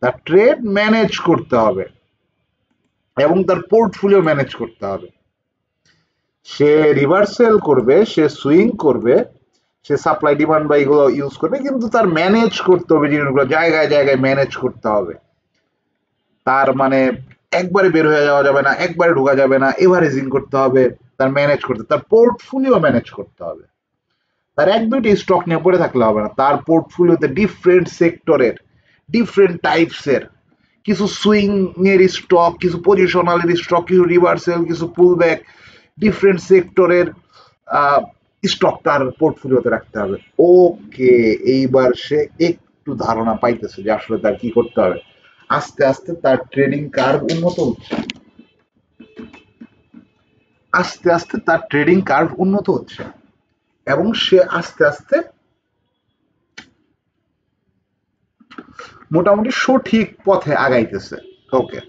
তার ট্রেড ম্যানেজ করতে হবে এবং তার পোর্টফোলিও ম্যানেজ করতে হবে। সে রিভার্সেল করবে, সে সুইং করবে, সে সাপ্লাই ডিমান্ড বা এগুলো ইউজ করবে, কিন্তু তার ম্যানেজ করতে হবে জিনিসগুলো, জায়গায় জায়গায় ম্যানেজ করতে হবে। তার মানে একবারে বের হয়ে যাওয়া যাবে না, একবারে ঢোকা যাবে না, এভারেজিং করতে হবে, তার ম্যানেজ করতে, তার পোর্টফোলিও ম্যানেজ করতে হবে। তার 1-2টি স্টক নিয়ে পড়ে থাকলে হবে না, তার পোর্টফোলিওতে ডিফারেন্ট সেক্টরের, ডিফারেন্ট টাইপসের কিছু সুইং এর স্টক, কিছু পজিশনাল এর স্টক, কিছু রিভার্সাল, কিছু পুলব্যাক, ডিফারেন্ট সেক্টরের স্টক তার পোর্টফোলিওতে রাখতে হবে। ওকে, এইবার সে একটু ধারণা পাইতেছে যে আসলে তার কি করতে হবে। আস্তে আস্তে তার ট্রেডিং কার্ভ উন্নত হচ্ছে, আস্তে আস্তে তার ট্রেডিং কার্ভ উন্নত হচ্ছে এবং সে আস্তে আস্তে মোটামুটি সঠিক পথে আগাইতেছে। ওকে,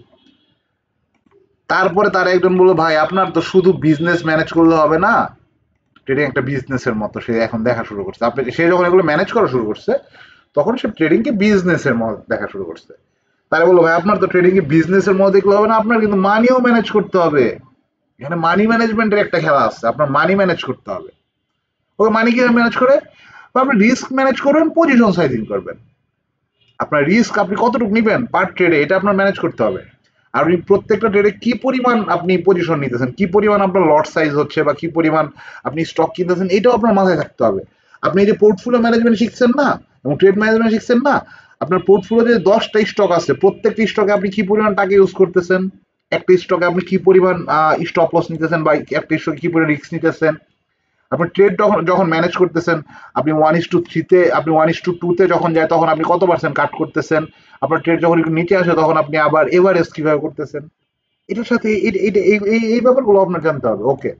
তারপরে তার একজন বললো ভাই আপনার তো শুধু বিজনেস ম্যানেজ করলে হবে না, ট্রেডিং একটা বিজনেসের মতো সে এখন দেখা শুরু করছে। আপনাকে সে যখন এগুলো ম্যানেজ করা শুরু করছে তখন সে ট্রেডিংকে বিজনেসের মতো দেখা শুরু করছে। তারা বললো ভাই আপনার তো ট্রেডিংকে বিজনেসের মতো দেখলে হবে না, আপনার কিন্তু মানিও ম্যানেজ করতে হবে। এখানে মানি ম্যানেজমেন্টের একটা খেলা আছে, আপনার মানি ম্যানেজ করতে হবে। ওকে, মানি কিভাবে ম্যানেজ করে? আপনি রিস্ক ম্যানেজ করবেন, পজিশন সাইজিং করবেন, আপনার রিস্ক আপনি কতটুকু নিবেন পার ট্রেডে এটা আপনার ম্যানেজ করতে হবে। আর আপনি প্রত্যেকটা ট্রেডে কি পরিমাণ আপনি পজিশন নিতেছেন, কি পরিমাণ আপনার লট সাইজ হচ্ছে বা কি পরিমাণ আপনি স্টক কিনতেছেন, এটাও আপনার মাথায় থাকতে হবে। আপনি এই যে পোর্টফোলিও ম্যানেজমেন্ট শিখছেন না এবং ট্রেড ম্যানেজমেন্ট শিখছেন না, আপনার পোর্টফোলিওতে 10টা স্টক আছে, প্রত্যেকটা স্টকে আপনি কি পরিমাণ টাকা ইউজ করতেছেন, একটা স্টকে আপনি কি পরিমাণ স্টপ লস নিতেছেন বা একটা স্টকে কি পরিমাণ রিস্ক নিতেছেন। আপনি ট্রেড যখন যখন ম্যানেজ করতেছেন, আপনি 1:3-তে, আপনি 1:2-তে যখন যায় তখন আপনি কত পার্সেন্ট কাট করতেছেন, আপনার ট্রেড যখন একটু নিচে আসে তখন আপনি আবার এভারেজ কিভাবে করতেছেন, এটার সাথে এই ব্যাপারগুলো আপনার জানতে হবে। ওকে,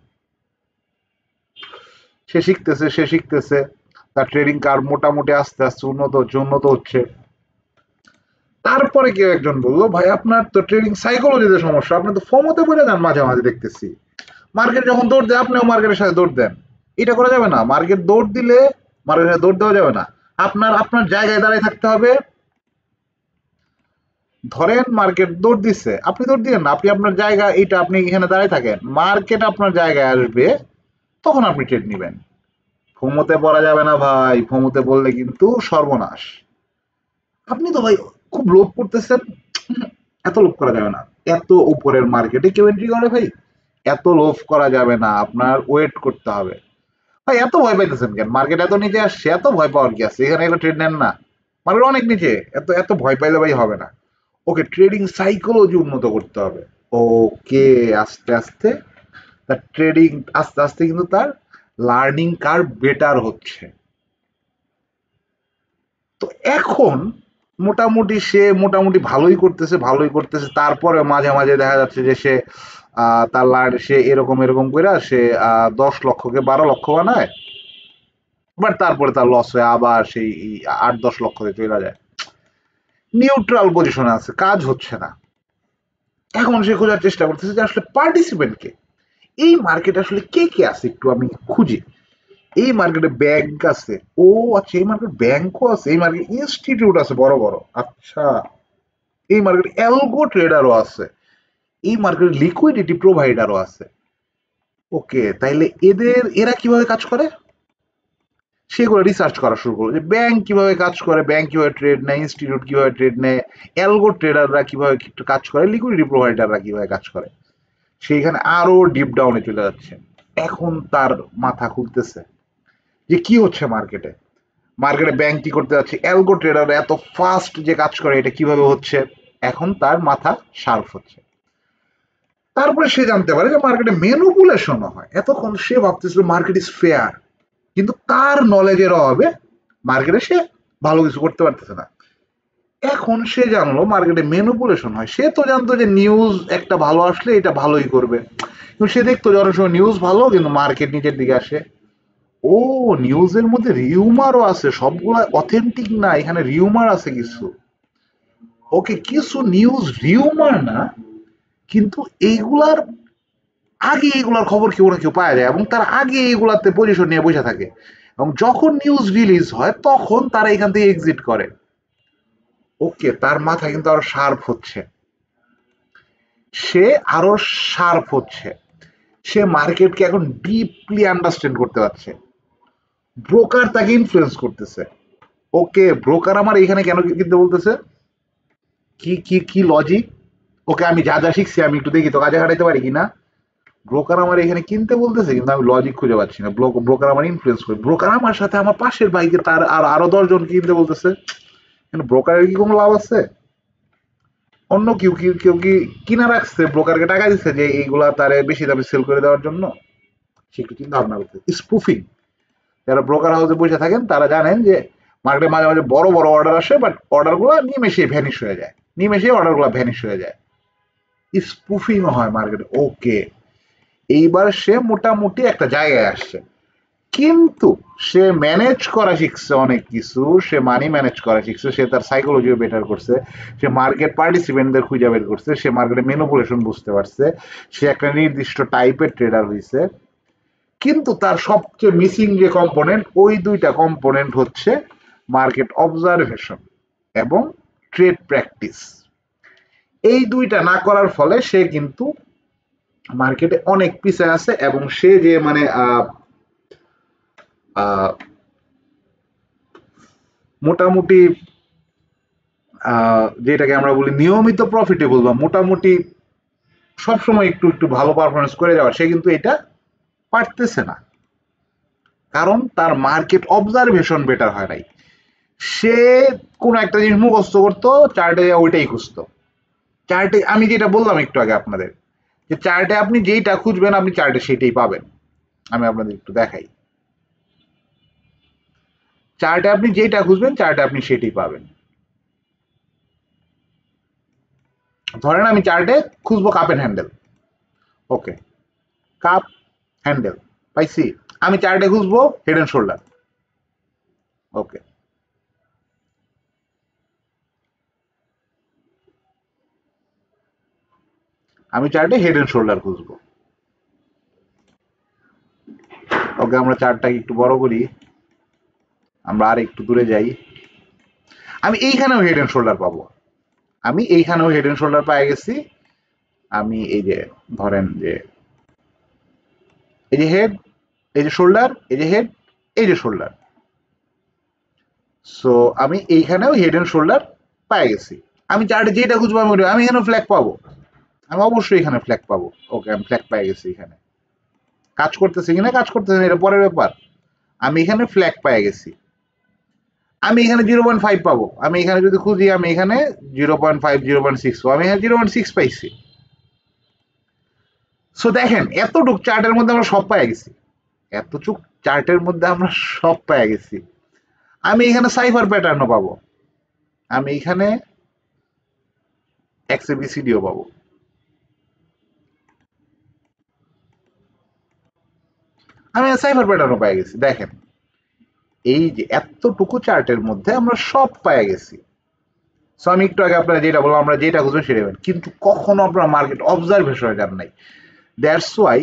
সে শিখতেছে, সে শিখতেছে, তার ট্রেডিং কার মোটামুটি আস্তে আস্তে উন্নত হচ্ছে উন্নত হচ্ছে। তারপরে কেউ একজন বললো, ভাই আপনার তো ট্রেডিং সাইকোলজিতে সমস্যা, আপনি তো ফোমোতে পড়ে যান মাঝে মাঝে দেখতেছি, মার্কেট যখন দৌড় দেয় আপনিও মার্কেটের সাথে দৌড় দেন। এটা করা যাবে না, মার্কেট দৌড় দিলে মার্কেটের সাথে দৌড় দেওয়া যাবে না। আপনার আপনার জায়গায় দাঁড়িয়ে থাকতে হবে। ধরেন মার্কেট দৌড় দিচ্ছে, আপনি দৌড় দিয়েন না, আপনি আপনার জায়গা, এইটা আপনি এখানে দাঁড়িয়ে থাকেন, মার্কেট আপনার জায়গায় আসবে, তখন আপনি ট্রেড নিবেন। ফোমোতে পড়া যাবে না ভাই, ফোমোতে বললে কিন্তু সর্বনাশ। আপনি তো ভাই খুব লোভ করতেছেন। এত লোভ করা যাবে না, এত উপরের মার্কেটে কেউ এন্ট্রি করে ভাই? এত লোভ করা যাবে না, আপনার ওয়েট করতে হবে। ভাই এত ভয় পাইতেছেন কেন? মার্কেট এত নিচে আসছে, এত ভয় পাওয়ার কি আছে? এখানে এলো ট্রেড নেন না, মার্কেট অনেক নিচে, এত এত ভয় পাইলে ভাই হবে না। ওকে, ট্রেডিং সাইকোলজি উন্নত করতে হবে। ওকে, আস্তে আস্তে তার ট্রেডিং, আস্তে আস্তে কিন্তু তার লার্নিং কার্ভ বেটার হচ্ছে। তো এখন মোটামুটি সে মোটামুটি ভালোই করতেছে, ভালোই করতেছে। তারপরে মাঝে মাঝে দেখা যাচ্ছে যে সে তার সে এরকম এরকম করে সে 10 লক্ষকে 12 লক্ষ বানায়, বাট তারপরে তার লস হয়ে আবার সেই 8-10 লক্ষতে চলে যায়। নিউট্রাল পজিশনে আছে, কাজ হচ্ছে না। এখন সে খোঁজার চেষ্টা করতেছে যে আসলে পার্টিসিপেন্ট কে, এই মার্কেটে আসলে কে কে আছে, একটু আমি খুঁজি। এই মার্কেটে ব্যাংক আছে, ও আচ্ছা, এই মার্কেট ব্যাংকও আছে, এই মার্কেট ইনস্টিটিউট আছে বড় বড়, আচ্ছা, এই মার্কেট অ্যালগো ট্রেডারও আছে, এই মার্কেট লিকুইডিটি প্রোভাইডারও আছে। ওকে, তাইলে এরা কিভাবে কাজ করে? সেগুলো রিসার্চ করা শুরু করলো, যে ব্যাংক কিভাবে কাজ করে, ব্যাংক কিভাবে ট্রেড নেয়, ইনস্টিটিউট কিভাবে ট্রেড নেয়, অ্যালগো ট্রেডাররা কিভাবে কাজ করে, লিকুইডিটি প্রোভাইডাররা কিভাবে কাজ করে। সেইখানে আরো ডিপ ডাউনে চলে যাচ্ছে। এখন তার মাথা খুলতেছে যে কি হচ্ছে মার্কেটে। মার্কেটে ব্যাংক কি করতে যাচ্ছে, অ্যালগো ট্রেডার এত ফাস্ট যে কাজ করে, এটা কিভাবে হচ্ছে। এখন তার মাথা শার্প হচ্ছে। তারপরে সে জানতে পারে যে মার্কেটে ম্যানিপুলেশনও হয়। এতক্ষণ সে ভাবতেছিল মার্কেট ইজ ফেয়ার, কিন্তু তার নলেজের অভাবে মার্কেটে সে ভালো কিছু করতে পারতেছে না। এখন সে জানলো মার্কেটে ম্যানিপুলেশন হয়। সে তো জানতো যে নিউজ একটা ভালো আসলে এটা ভালোই করবে, কিন্তু সে দেখতো যে অনেক সময় নিউজ ভালো কিন্তু মার্কেট নিচের দিকে আসে। ও, নিউজের মধ্যে রিউমারও আছে, সবগুলা অথেন্টিক না, এখানে রিউমার আছে কিছু। ওকে, কিছু নিউজ রিউমার না, কিন্তু এইগুলার আগে এইগুলার খবর কেউ না কেউ পাওয়া যায়, এবং তার আগে এইগুলাতে পজিশন নিয়ে বসে থাকে, এবং যখন নিউজ রিলিজ হয় তখন তারা এখান থেকে এক্সিট করে। ওকে, তার মাথা কিন্তু আরো শার্প হচ্ছে, সে আরো শার্প হচ্ছে, সে মার্কেটকে এখন ডিপলি আন্ডারস্ট্যান্ড করতে পারছে। ব্রোকার তাকে ইনফ্লুয়েন্স করতেছে। ওকে, ব্রোকার আমার এখানে কেন কিনতে বলতেছে, কি কি কি লজিক? ওকে, আমি যা যা শিখছি আমি একটু দেখি তো কাজে খাটাইতে পারি কিনা। ব্রোকার আমার এখানে কিনতে বলতেছে, কিন্তু আমি লজিক খুঁজে পাচ্ছি না। ব্রোকার আমার ইনফ্লুয়েন্স করে, ব্রোকার আমার সাথে আমার পাশের বাইকে তার আর আরো 10 জন কিনতে বলতেছে। কিন্তু ব্রোকারের কি কোনো লাভ আছে? অন্য কেউ কি কেউ কি কিনা রাখছে, ব্রোকারকে টাকা দিচ্ছে যে এইগুলা তারে বেশি দামে সেল করে দেওয়ার জন্য? সে একটু চিন্তা ভাবনা করতে, স্পুফিং। যারা ব্রোকার হাউসে বসে থাকেন তারা জানেন যে মার্কেটে মাঝে মাঝে বড় বড় অর্ডার আসে, বাট অর্ডার গুলা নিমেষে ভ্যানিশ হয়ে যায়, নিমেষে অর্ডার গুলা ভ্যানিশ হয়ে যায়, স্পুফিং হয় মার্কেটে। ওকে, এইবার সে মোটামুটি একটা জায়গায় আসছে, কিন্তু সে ম্যানেজ করা শিখছে অনেক কিছু, সে মানি ম্যানেজ করা শিখছে, সে তার সাইকোলজিও বেটার করছে, সে মার্কেট পার্টিসিপেন্টদের খুঁজে বের করছে, সে মার্কেটে ম্যানিপুলেশন বুঝতে পারছে, সে একটা নির্দিষ্ট টাইপের ট্রেডার হয়েছে। কিন্তু তার সবচেয়ে মিসিং যে কম্পোনেন্ট, ওই দুইটা কম্পোনেন্ট হচ্ছে মার্কেট অবজারভেশন এবং ট্রেড প্র্যাকটিস। এই দুইটা না করার ফলে সে কিন্তু মার্কেটে অনেক পিছিয়ে আছে, এবং সে যে মানে মোটামুটি যেটাকে আমরা বলি নিয়মিত প্রফিটেবল বা মোটামুটি সবসময় একটু একটু ভালো পারফরমেন্স করে যাওয়া, সে কিন্তু এটা পারতেছে না, কারণ তার মার্কেট অবজারভেশন বেটার হয় নাই। সে কোনো একটা জিনিস মুখস্থ করতো, চার্টে ওইটাই খুঁজতো। চার্টে আমি যেটা বললাম একটু আগে আপনাদের, যে চার্টে আপনি যেইটা খুঁজবেন আপনি চার্টে সেটাই পাবেন। আমি আপনাদের একটু দেখাই, চার্টে আপনি যেইটা খুঁজবেন চার্টে আপনি সেটাই পাবেন। ধরেন আমি চার্টে খুঁজবো cup and handle. Okay, cup handle পাইছি। আমি চার্টে খুঁজবো হেড এন্ড শোল্ডার। ওকে, আমি চার্টে হেড এন্ড শোল্ডার খুঁজবো। ওকে, আমরা চার্টটাকে একটু বড় করি, আমরা আর একটু দূরে যাই। আমি এইখানেও হেড এন্ড শোল্ডার পাবো, আমি এইখানেও হেড এন্ড শোল্ডার পেয়ে গেছি। আমি এই যে ধরেন যে এই যে হেড, এই যে শোল্ডার, এই যে হেড, এই যে শোল্ডার। সো আমি এইখানেও হেড এন্ড শোল্ডার পেয়ে গেছি। আমি চার্টে যেটা খুঁজবো আমি এখানে ফ্ল্যাগ পাবো, আমি অবশ্যই এখানে ফ্ল্যাগ পাবো। ওকে, আমি ফ্ল্যাগ পেয়ে গেছি। এখানে কাজ করতেছে কিনা কাজ করতেছে না এটা পরের ব্যাপার, আমি এখানে ফ্ল্যাগ পেয়ে গেছি। আমি এখানে 0.5 পাবো, আমি এখানে যদি খুঁজি আমি এখানে 0.5 0.6 পাবো, আমি এখানে 0.6 পাইছি। সো দেখেন এতটুক চার্টের মধ্যে আমরা সব পেয়ে গেছি, এতটুক চার্টের মধ্যে আমরা সব পেয়ে গেছি। আমি এখানে সাইফার প্যাটার্নও পাবো, আমি এখানে এক্সএবিসিডিও পাবো। আমি সাইফার প্যাটার্নও পেয়ে গেছি। দেখেন এই যে এতটুকু চার্টের মধ্যে আমরা সব পেয়ে গেছি। সো আমি একটু আগে আপনারা যেটা বললাম আমরা যেটা খুঁজবো সেটা পাবেন, কিন্তু কখনো আপনারা মার্কেট অবজারভেশনে যান নাই। দ্যাটস ওয়াই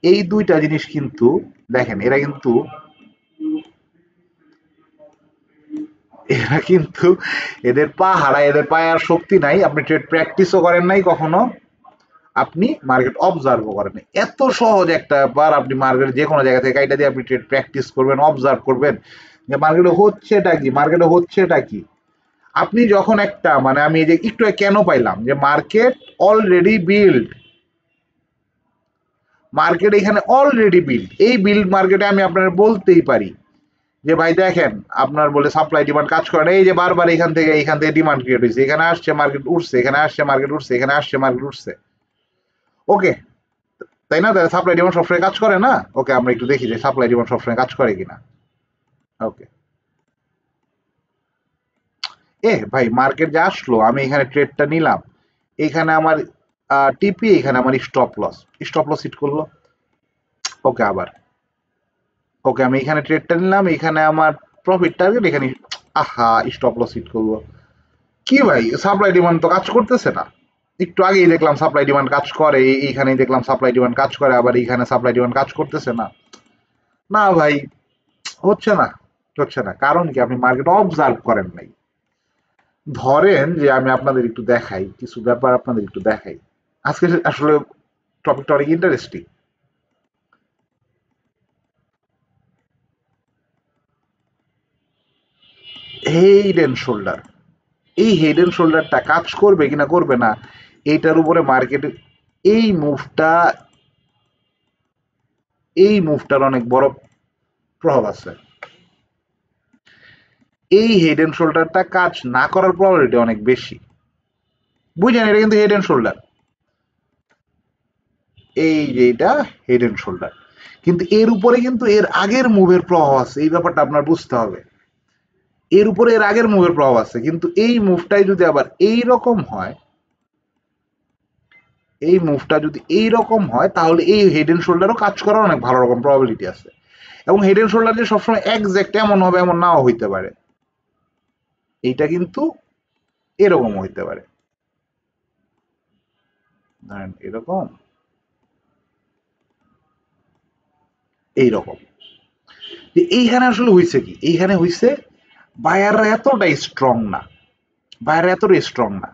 এই দুইটা জিনিস কিন্তু দেখেন এরা কিন্তু এদের পা হারায়, এদের পায়ে আর শক্তি নাই। আপনি ট্রেড প্র্যাকটিসও করেন নাই কখনো, আপনি মার্কেট অবজার্ভও করেন নাই। এত সহজ একটা ব্যাপার, আপনি মার্কেট যে কোনো জায়গা থেকে এটা দিয়ে আপনি ট্রেড প্র্যাকটিস করবেন, অবজার্ভ করবেন যে মার্কেটে হচ্ছেটা কি, মার্কেটে হচ্ছেটা কি। আপনি যখন একটা মানে আমি এই যে একটু কেন পাইলাম যে মার্কেট অলরেডি বিল্ড, মার্কেট এখানে অলরেডি বিল্ড, এই বিল্ড মার্কেটে আমি আপনার বলতেই পারি যে ভাই দেখেন আপনার বলে সাপ্লাই ডিমান্ড কাজ করে না, এই যে বারবার এখান থেকে ডিমান্ড ক্রিয়েট হয়েছে, এখানে আসছে মার্কেট উঠছে, এখানে আসছে মার্কেট উঠছে, এখানে আসছে মার্কেট উঠছে। ওকে, তাই না? সাপ্লাই ডিমান্ড সবসময় কাজ করে না। ওকে, আমরা একটু দেখি যে সাপ্লাই ডিমান্ড সবসময় কাজ করে কিনা। ওকে, ভাই মার্কেট যে আসলো আমি এখানে ট্রেডটা নিলাম, এখানে আমার টিপি, এখানে আমার স্টপ লস হিট করলো। ওকে, আবার ওকে আমি এখানে ট্রেডটা নিলাম, এখানে আমার প্রফিট টার্গেট, এখানে আহা স্টপ লস হিট করলো। কি ভাই সাপ্লাই ডিমান্ড তো কাজ করতেছে না। একটু আগেই দেখলাম সাপ্লাই ডিমান্ড কাজ করে, এইখানেই দেখলাম সাপ্লাই ডিমান্ড কাজ করে, আবার এইখানে সাপ্লাই ডিমান্ড কাজ করতেছে না। না ভাই, হচ্ছে না, হচ্ছে না। কারণ কি? আপনি মার্কেট অবজার্ভ করেন নাই। ধরেন যে আমি আপনাদের একটু দেখাই কিছু ব্যাপার, আপনাদের একটু দেখাই। আজকে আসলে টপিকটা অনেক ইন্টারেস্টিং। হেড এন্ড শোল্ডার, এই হেড এন্ড শোল্ডারটা কাজ করবে কিনা করবে না এইটার উপরে মার্কেটে এই মুভটা, এই মুভটার অনেক বড় প্রভাব আছে। এই হেড এন্ড শোল্ডারটা কাজ না করার প্রবাবিলিটি অনেক বেশি। বুঝলেন? এটা কিন্তু হেড এন্ড শোল্ডার, এই যে এটা হেড এন্ড শোল্ডার, কিন্তু এর উপরে কিন্তু এর আগের মুভের প্রভাব আছে, এই ব্যাপারটা আপনার বুঝতে হবে। এর উপরে এর আগের মুভের প্রভাব আছে, কিন্তু এই মুভটাই যদি আবার এই রকম হয়, এই মুভটা যদি এই রকম হয় তাহলে এই হেড এন্ড শোল্ডারও কাজ করার অনেক ভালো রকম প্রবাবিলিটি আছে। এবং হেড এন্ড শোল্ডার যে সবসময় একজ্যাক্ট এমন হবে এমন নাও হইতে পারে, এইটা কিন্তু এরকম হইতে পারে। ধরেন এরকম, এইরকম। যে এইখানে আসলে হয়েছে কি, এইখানে হয়েছে বায়াররা এতটাই স্ট্রং না, বায়াররা এতটাই স্ট্রং না।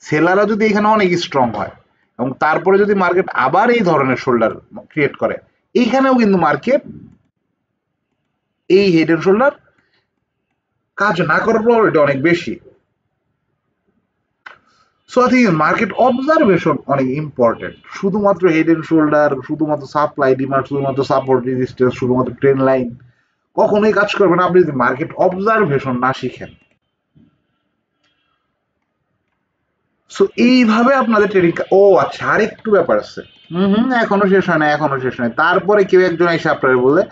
সেলাররা যদি এখানে অনেক স্ট্রং হয় এবং তারপরে যদি মার্কেট আবার এই ধরনের শোল্ডার ক্রিয়েট করে, এইখানেও কিন্তু মার্কেট এই হেড এন্ড শোল্ডার কাজ না করার প্রবলিটি অনেক বেশি। So I think market observation অনেক ইম্পর্টেন্ট। শুধুমাত্র হেড এন্ড শোল্ডার, শুধুমাত্র সাপ্লাই ডিমান্ড, শুধুমাত্র সাপোর্ট রেজিস্ট্যান্স, শুধুমাত্র ট্রেন লাইন কখনোই কাজ করবে না আপনি যদি মার্কেট অবজারভেশন না শিখেন। সো এইভাবে আপনাদের ট্রেডিং। ও আচ্ছা, আরেকটু ব্যাপার আছে। এখনো শেষ হয় না, এখনো শেষ হয়। তারপরে কেউ একজন এসে আপনার বলে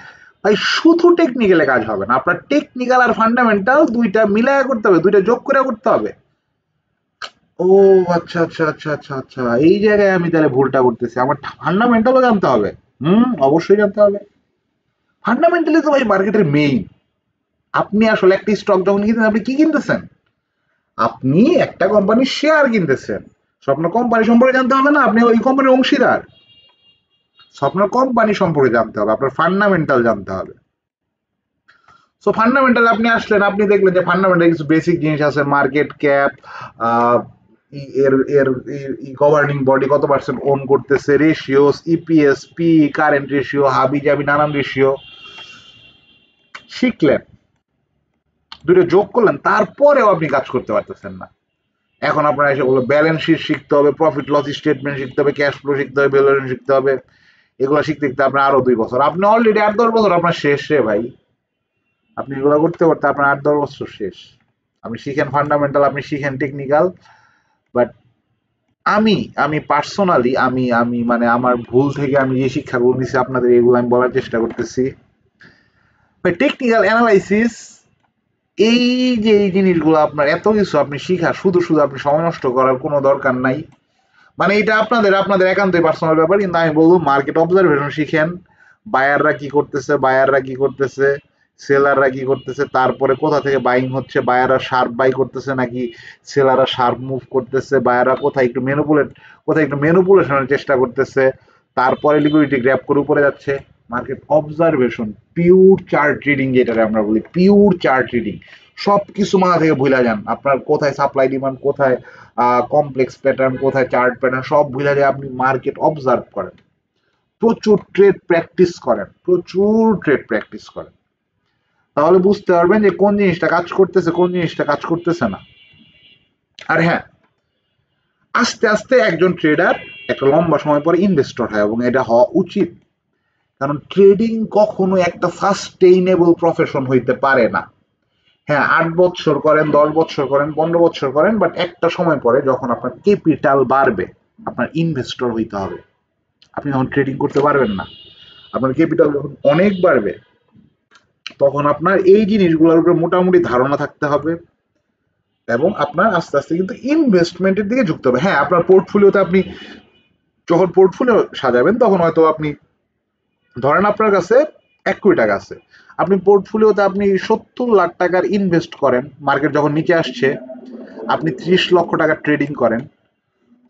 ভাই শুধু টেকনিক্যালে কাজ হবে না, আপনার টেকনিক্যাল আর ফান্ডামেন্টাল দুইটা মিলায় করতে হবে, দুইটা যোগ করে করতে হবে। ও আচ্ছা আচ্ছা আচ্ছা আচ্ছা আচ্ছা, এই জায়গায় আমি তাহলে ভুলটা করতেছি, আমার ফান্ডামেন্টালও জানতে হবে। অবশ্যই জানতে হবে। ফান্ডামেন্টালি তো ভাই মার্কেটের মেইন। আপনি আসলে একটা স্টক যখন কিনতেছেন, আপনি কি কিনতেছেন? আপনি একটা কোম্পানির শেয়ার কিনতেছেন। আপনার কোম্পানি সম্পর্কে জানতে হবে না, আপনি ওই কোম্পানির অংশীদার। আপনার কোম্পানি সম্পর্কে জানতে হবে, আপনার ফান্ডামেন্টাল জানতে হবে। সো ফান্ডামেন্টাল আপনি আসলেন, আপনি দেখলেন যে ফান্ডামেন্টাল কিছু বেসিক জিনিস আছে, মার্কেট ক্যাপ, এর এর গভর্নিং বডি কত পার্সেন্ট ওন করতেছে, ratios, EPS, P, current ratio, হাবি জাবি নানান রেশিও শিখলেন, দুটো যোগ করলেন, তারপরেও আপনি কাজ করতে পারতেছেন না। এখন আপনার এসে বললো ব্যালেন্স শিট শিখতে হবে, প্রফিট লস স্টেটমেন্ট শিখতে হবে, ক্যাশ ফ্লো শিখতে হবে, ব্যালেন্স শিখতে হবে, এগুলো শিখতে শিখতে আপনার আরো 2 বছর, আপনি অলরেডি 8-10 বছর আপনার শেষ রে ভাই। আপনি এগুলো করতে করতে আপনার 8-10 বছর শেষ। আপনি শিখেন ফান্ডামেন্টাল, আপনি শিখেন টেকনিক্যাল, বাট আমি আমি পার্সোনালি আমি আমি মানে আমার ভুল থেকে আমি যে শিক্ষাগুলো নিচ্ছি আপনাদের এগুলো আমি বলার চেষ্টা করতেছি। টেকনিক্যাল অ্যানালাইসিস, এই যে এই জিনিসগুলো আপনার এত কিছু আপনি শিখা, শুধু শুধু আপনি সময় নষ্ট করার কোনো দরকার নাই। মানে এটা আপনাদের আপনাদের একান্তই পার্সোনাল ব্যাপার, কিন্তু আমি বলবো মার্কেট অবজারভেশন শিখেন, বায়াররা কি করতেছে, বায়াররা কি করতেছে, সেলাররা কি করতেছে, তারপরে কোথা থেকে বাইং হচ্ছে, বায়াররা শার্প বাই করতেছে নাকি সেলাররা শার্প মুভ করতেছে, বায়াররা কোথায় একটু ম্যানিপুলেশনের চেষ্টা করতেছে, তারপরে লিকুইডিটি গ্র্যাব করে উপরে যাচ্ছে। Market observation, pure chart reading, যেটা আমরা বলি পিওর চার্ট রিডিং, সবকিছু মাথা থেকে ভুলে যান। আপনার কোথায় সাপ্লাই ডিমান্ড, কোথায় কমপ্লেক্স প্যাটার্ন, কোথায় চার্ট প্যাটার্ন, সব ভুলে যায়, আপনি মার্কেট অবজার্ভ করেন, প্রচুর ট্রেড প্র্যাকটিস করেন, প্রচুর ট্রেড প্র্যাকটিস করেন, তাহলে বুঝতে পারবেন যে কোন জিনিসটা কাজ করতেছে, কোন জিনিসটা কাজ করতেছে না। আর হ্যাঁ, আস্তে আস্তে একজন ট্রেডার একটা লম্বা সময় পরে ইনভেস্টর হয়, এবং এটা হওয়া উচিত, কারণ ট্রেডিং কখনো একটা সাস্টেইনেবল প্রফেশন হইতে পারে না। হ্যাঁ, 8 বছর করেন, 10 বছর করেন, 15 বছর করেন, বাট একটা সময় পরে যখন আপনার ক্যাপিটাল বাড়বে, আপনার ইনভেস্টর হইতে হবে। আপনি যখন ট্রেডিং করতে পারবেন না, আপনার ক্যাপিটাল যখন অনেক বাড়বে, তখন আপনার এই জিনিসগুলোর উপরে মোটামুটি ধারণা থাকতে হবে, এবং আপনার আস্তে আস্তে কিন্তু ইনভেস্টমেন্টের দিকে ঝুঁকতে হবে। হ্যাঁ, আপনার পোর্টফোলিওতে আপনি যখন পোর্টফোলিও সাজাবেন, তখন হয়তো আপনি ধরেন আপনার কাছে 1 কোটি টাকা আছে, আপনি পোর্টফোলিওতে আপনি 70 লাখ টাকার ইনভেস্ট করেন, মার্কেট যখন নিচে আসছে আপনি 30 লক্ষ টাকা ট্রেডিং করেন,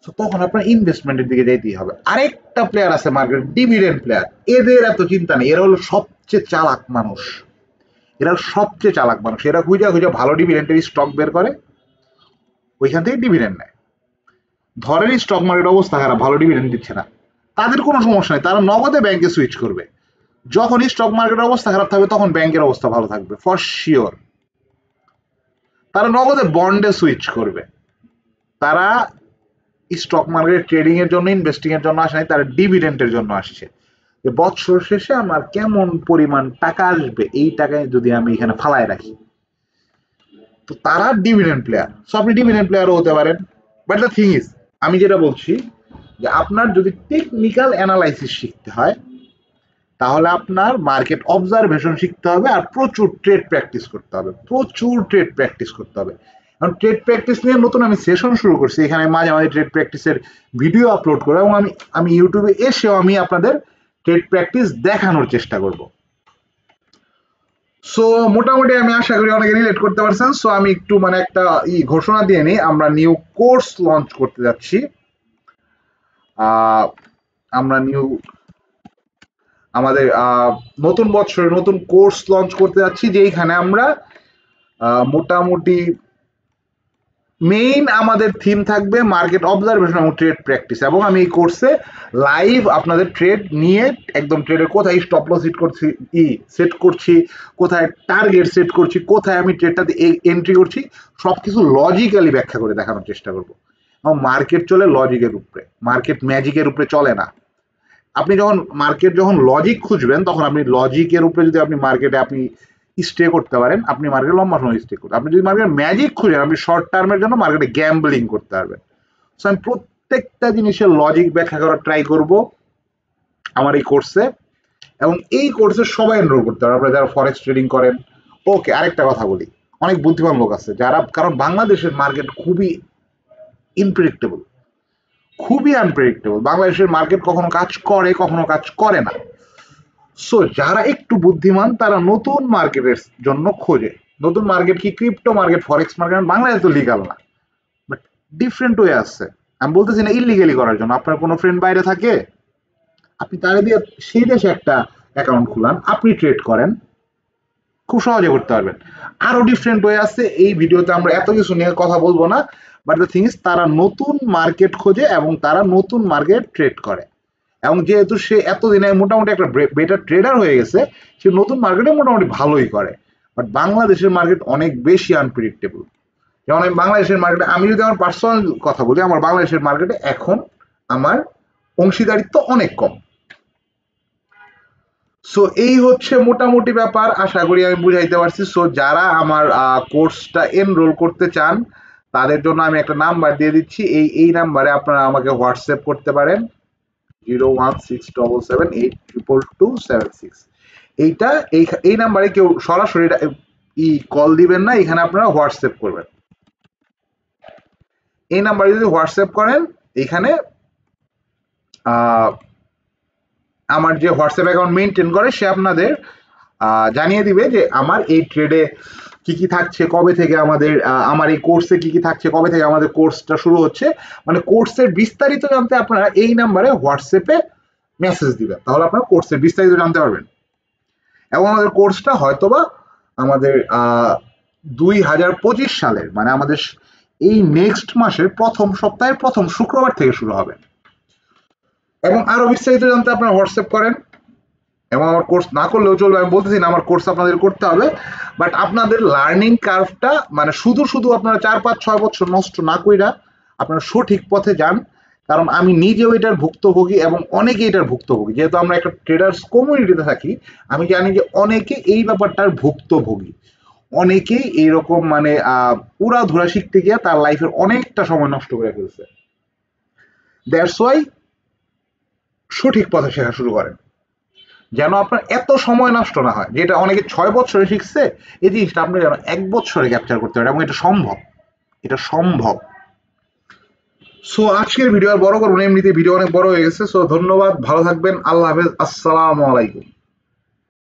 তো তখন আপনার ইনভেস্টমেন্টের দিকে যাইতেই হবে। আরেকটা প্লেয়ার আছে মার্কেট, ডিভিডেন্ড প্লেয়ার, এদের এত চিন্তা নেই, এরা হলো সবচেয়ে চালাক মানুষ, এরা সবচেয়ে চালাক মানুষ, এরা খুঁজে খুঁজে ভালো ডিভিডেন্টের স্টক বের করে, ওইখান থেকে ডিভিডেন্ড নেয়। ধরেন স্টক মার্কেট অবস্থা খারাপ, ভালো ডিভিডেন্ড দিচ্ছে না, তাদের কোনো সমস্যা নেই, তারা নগদে ব্যাংকে সুইচ করবে। যখন স্টক মার্কেটের অবস্থা খারাপ থাকবে, তখন ব্যাংকের অবস্থা ভালো থাকবে ফর শিওর, তারা নগদে বন্ডে সুইচ করবে। তারা স্টক মার্কেট ট্রেডিং এর জন্য, ইনভেস্টিং এর জন্য আসে নাই, তারা ডিভিডেন্টের জন্য আসছে, যে বছর শেষে আমার কেমন পরিমাণ টাকা আসবে, এই টাকায় যদি আমি এখানে ফালায় রাখি, তো তারা ডিভিডেন্ড প্লেয়ার। সো আপনি ডিভিডেন্ড প্লেয়ারও হতে পারেন, বাট দ্য থিং ইজ, আমি যেটা বলছি যে আপনার যদি টেকনিক্যাল অ্যানালাইসিস শিখতে হয়, তাহলে আপনার মার্কেট অবজারভেশন শিখতে হবে, আর প্রচুর ট্রেড প্র্যাকটিস করতে হবে, প্রচুর ট্রেড প্র্যাকটিস করতে হবে। কারণ ট্রেড প্র্যাকটিস নিয়ে নতুন আমি সেশন শুরু করছি, এখানে মাঝে মাঝে ট্রেড প্র্যাকটিসের ভিডিও আপলোড করে, এবং আমি ইউটিউবে এসেও আমি আপনাদের ট্রেড প্র্যাকটিস দেখানোর চেষ্টা করব। সো মোটামুটি আমি আশা করি অনেকে রিলেট করতে পারছেন। সো আমি একটু মানে একটা ঘোষণা দিয়ে নিই, আমরা নিউ কোর্স লঞ্চ করতে যাচ্ছি। আমরা আমাদের নতুন বছরে নতুন কোর্স লঞ্চ করতে যাচ্ছি, যেইখানে আমরা মোটামুটি মেইন আমাদের থিম থাকবে মার্কেট অবজারভেশন এবং ট্রেড প্র্যাকটিস, এবং আমি এই কোর্সে লাইভ আপনাদের ট্রেড নিয়ে একদম ট্রেডের কোথায় স্টপ লস সেট করছি, কোথায় টার্গেট সেট করছি, কোথায় আমি ট্রেডটাতে এন্ট্রি করছি, সবকিছু লজিক্যালি ব্যাখ্যা করে দেখানোর চেষ্টা করব। এবং মার্কেট চলে লজিকের উপরে, মার্কেট ম্যাজিকের উপরে চলে না। আপনি যখন লজিক খুঁজবেন, তখন আপনি লজিকের উপরে যদি আপনি মার্কেটে আপনি স্টে করতে পারেন, আপনি মার্কেট লম্বা সময় স্টে করতে। আপনি যদি মার্কেট ম্যাজিক খুঁজেন, আপনি শর্ট টার্মের জন্য মার্কেটে গ্যাম্বলিং করতে পারবেন। সো আমি প্রত্যেকটা জিনিসের লজিক ব্যাখ্যা করার ট্রাই করব আমার এই কোর্সে, এবং এই কোর্সে সবাই এনরোল করতে পারবে, আপনারা যারা ফরেক্স ট্রেডিং করেন। ওকে, আরেকটা কথা বলি, অনেক বুদ্ধিমান লোক আছে যারা, কারণ বাংলাদেশের মার্কেট খুবই ইনপ্রেডিক্টেবল, খুবই আনপ্রেডিক্টেবল, বাংলাদেশের মার্কেট কখনো কাজ করে, কখনো কাজ করে না। সো যারা একটু বুদ্ধিমান, তারা নতুন মার্কেটের জন্য খোঁজে। নতুন মার্কেট কি? ক্রিপ্টো মার্কেট, ফরেক্স মার্কেট। বাংলাদেশ তো লিগাল না, বাট ডিফারেন্ট ওয়ে আছে। আমি বলতেছি না ইলিগেলি করার জন্য। আপনার কোনো ফ্রেন্ড বাইরে থাকে, আপনি তারে দিয়ে সেই দেশে একটা অ্যাকাউন্ট খুলান, আপনি ট্রেড করেন, খুব সহজে করতে পারবেন। আরো ডিফারেন্ট ওয়ে আছে, এই ভিডিওতে আমরা এত কিছু নিয়ে কথা বলবো না, বাট দ্য থিং ইজ তারা নতুন মার্কেট খোঁজে এবং তারা নতুন মার্কেট ট্রেড করে। এবং যেহেতু সে এতদিনে মোটামুটি একটা বেটার ট্রেডার হয়ে গেছে, সে নতুন মার্কেটে মোটামুটি ভালোই করে। বাট বাংলাদেশের মার্কেট অনেক বেশি আনপ্রেডিক্টেবল। যেমন আমি বাংলাদেশের মার্কেটে, আমি যদি আমার পার্সোনাল কথা বলি, আমার বাংলাদেশের মার্কেটে এখন আমার অংশীদারিত্ব অনেক কম। সো এই হচ্ছে মোটামুটি ব্যাপার, আশা করি আমি বুঝাইতে পারছি। সো যারা আমার কোর্সটা এনরোল করতে চান তাদের জন্য আমি একটা নাম্বার দিয়ে দিচ্ছি, এই নাম্বারে আপনারা আমাকে হোয়াটসঅ্যাপ করতে পারেন 01677822276। এইটা এই নাম্বারে কেউ সরাসরি কল দিবেন না, এখানে আপনারা হোয়াটসঅ্যাপ করবেন। এই নাম্বারে যদি হোয়াটসঅ্যাপ করেন, এখানে আমার যে হোয়াটসঅ্যাপ অ্যাকাউন্ট মেনটেন করে সে আপনাদের জানিয়ে দিবে যে আমার এই ট্রেডে কি কি থাকছে, কবে থেকে আমাদের আমার এই কোর্সে কি কি থাকছে, কবে থেকে আমাদের কোর্সটা শুরু হচ্ছে। মানে কোর্সের বিস্তারিত জানতে আপনারা এই নাম্বারে হোয়াটসঅ্যাপে মেসেজ দিবেন, তাহলে আপনারা কোর্সের বিস্তারিত জানতে পারবেন। এবং আমাদের কোর্সটা হয়তোবা আমাদের 2025 সালের, মানে আমাদের এই নেক্সট মাসের প্রথম সপ্তাহের প্রথম শুক্রবার থেকে শুরু হবে। এবং আরো বিস্তারিত জানতে আপনারা হোয়াটসঅ্যাপ করেন। এবং আমার কোর্স না করলেও চলবে, আমি বলতেছি না আমার কোর্স আপনাদের করতে হবে, বাট আপনাদের লার্নিং কার্ভটা মানে শুধু শুধু আপনারা 4-5-6 বছর নষ্ট না কইরা আপনারা সঠিক পথে যান। কারণ আমি নিজেও এটার ভুক্তভোগী এবং অনেকে এটার ভুক্তভোগী, যেহেতু আমরা একটা ট্রেডার্স কমিউনিটিতে থাকি, আমি জানি যে অনেকে এই ব্যাপারটার ভুক্তভোগী। অনেকেই এইরকম মানে উড়াধুরা শিখতে গিয়ে তার লাইফের অনেকটা সময় নষ্ট করে ফেলছে। দ্যাটস ওয়াই সঠিক পথে শেখা শুরু করেন, যেন আপনার এত সময় নষ্ট না হয়। যেটা অনেকে 6 বছরে শিখছে, এই জিনিসটা আপনি যেন 1 বছরে ক্যাপচার করতে পারেন, এবং এটা সম্ভব, এটা সম্ভব। সো আজকের ভিডিও আর বড় করবো না, এমনিতে ভিডিও অনেক বড় হয়ে গেছে। সো ধন্যবাদ, ভালো থাকবেন, আল্লাহ হাফেজ, আসসালামু আলাইকুম।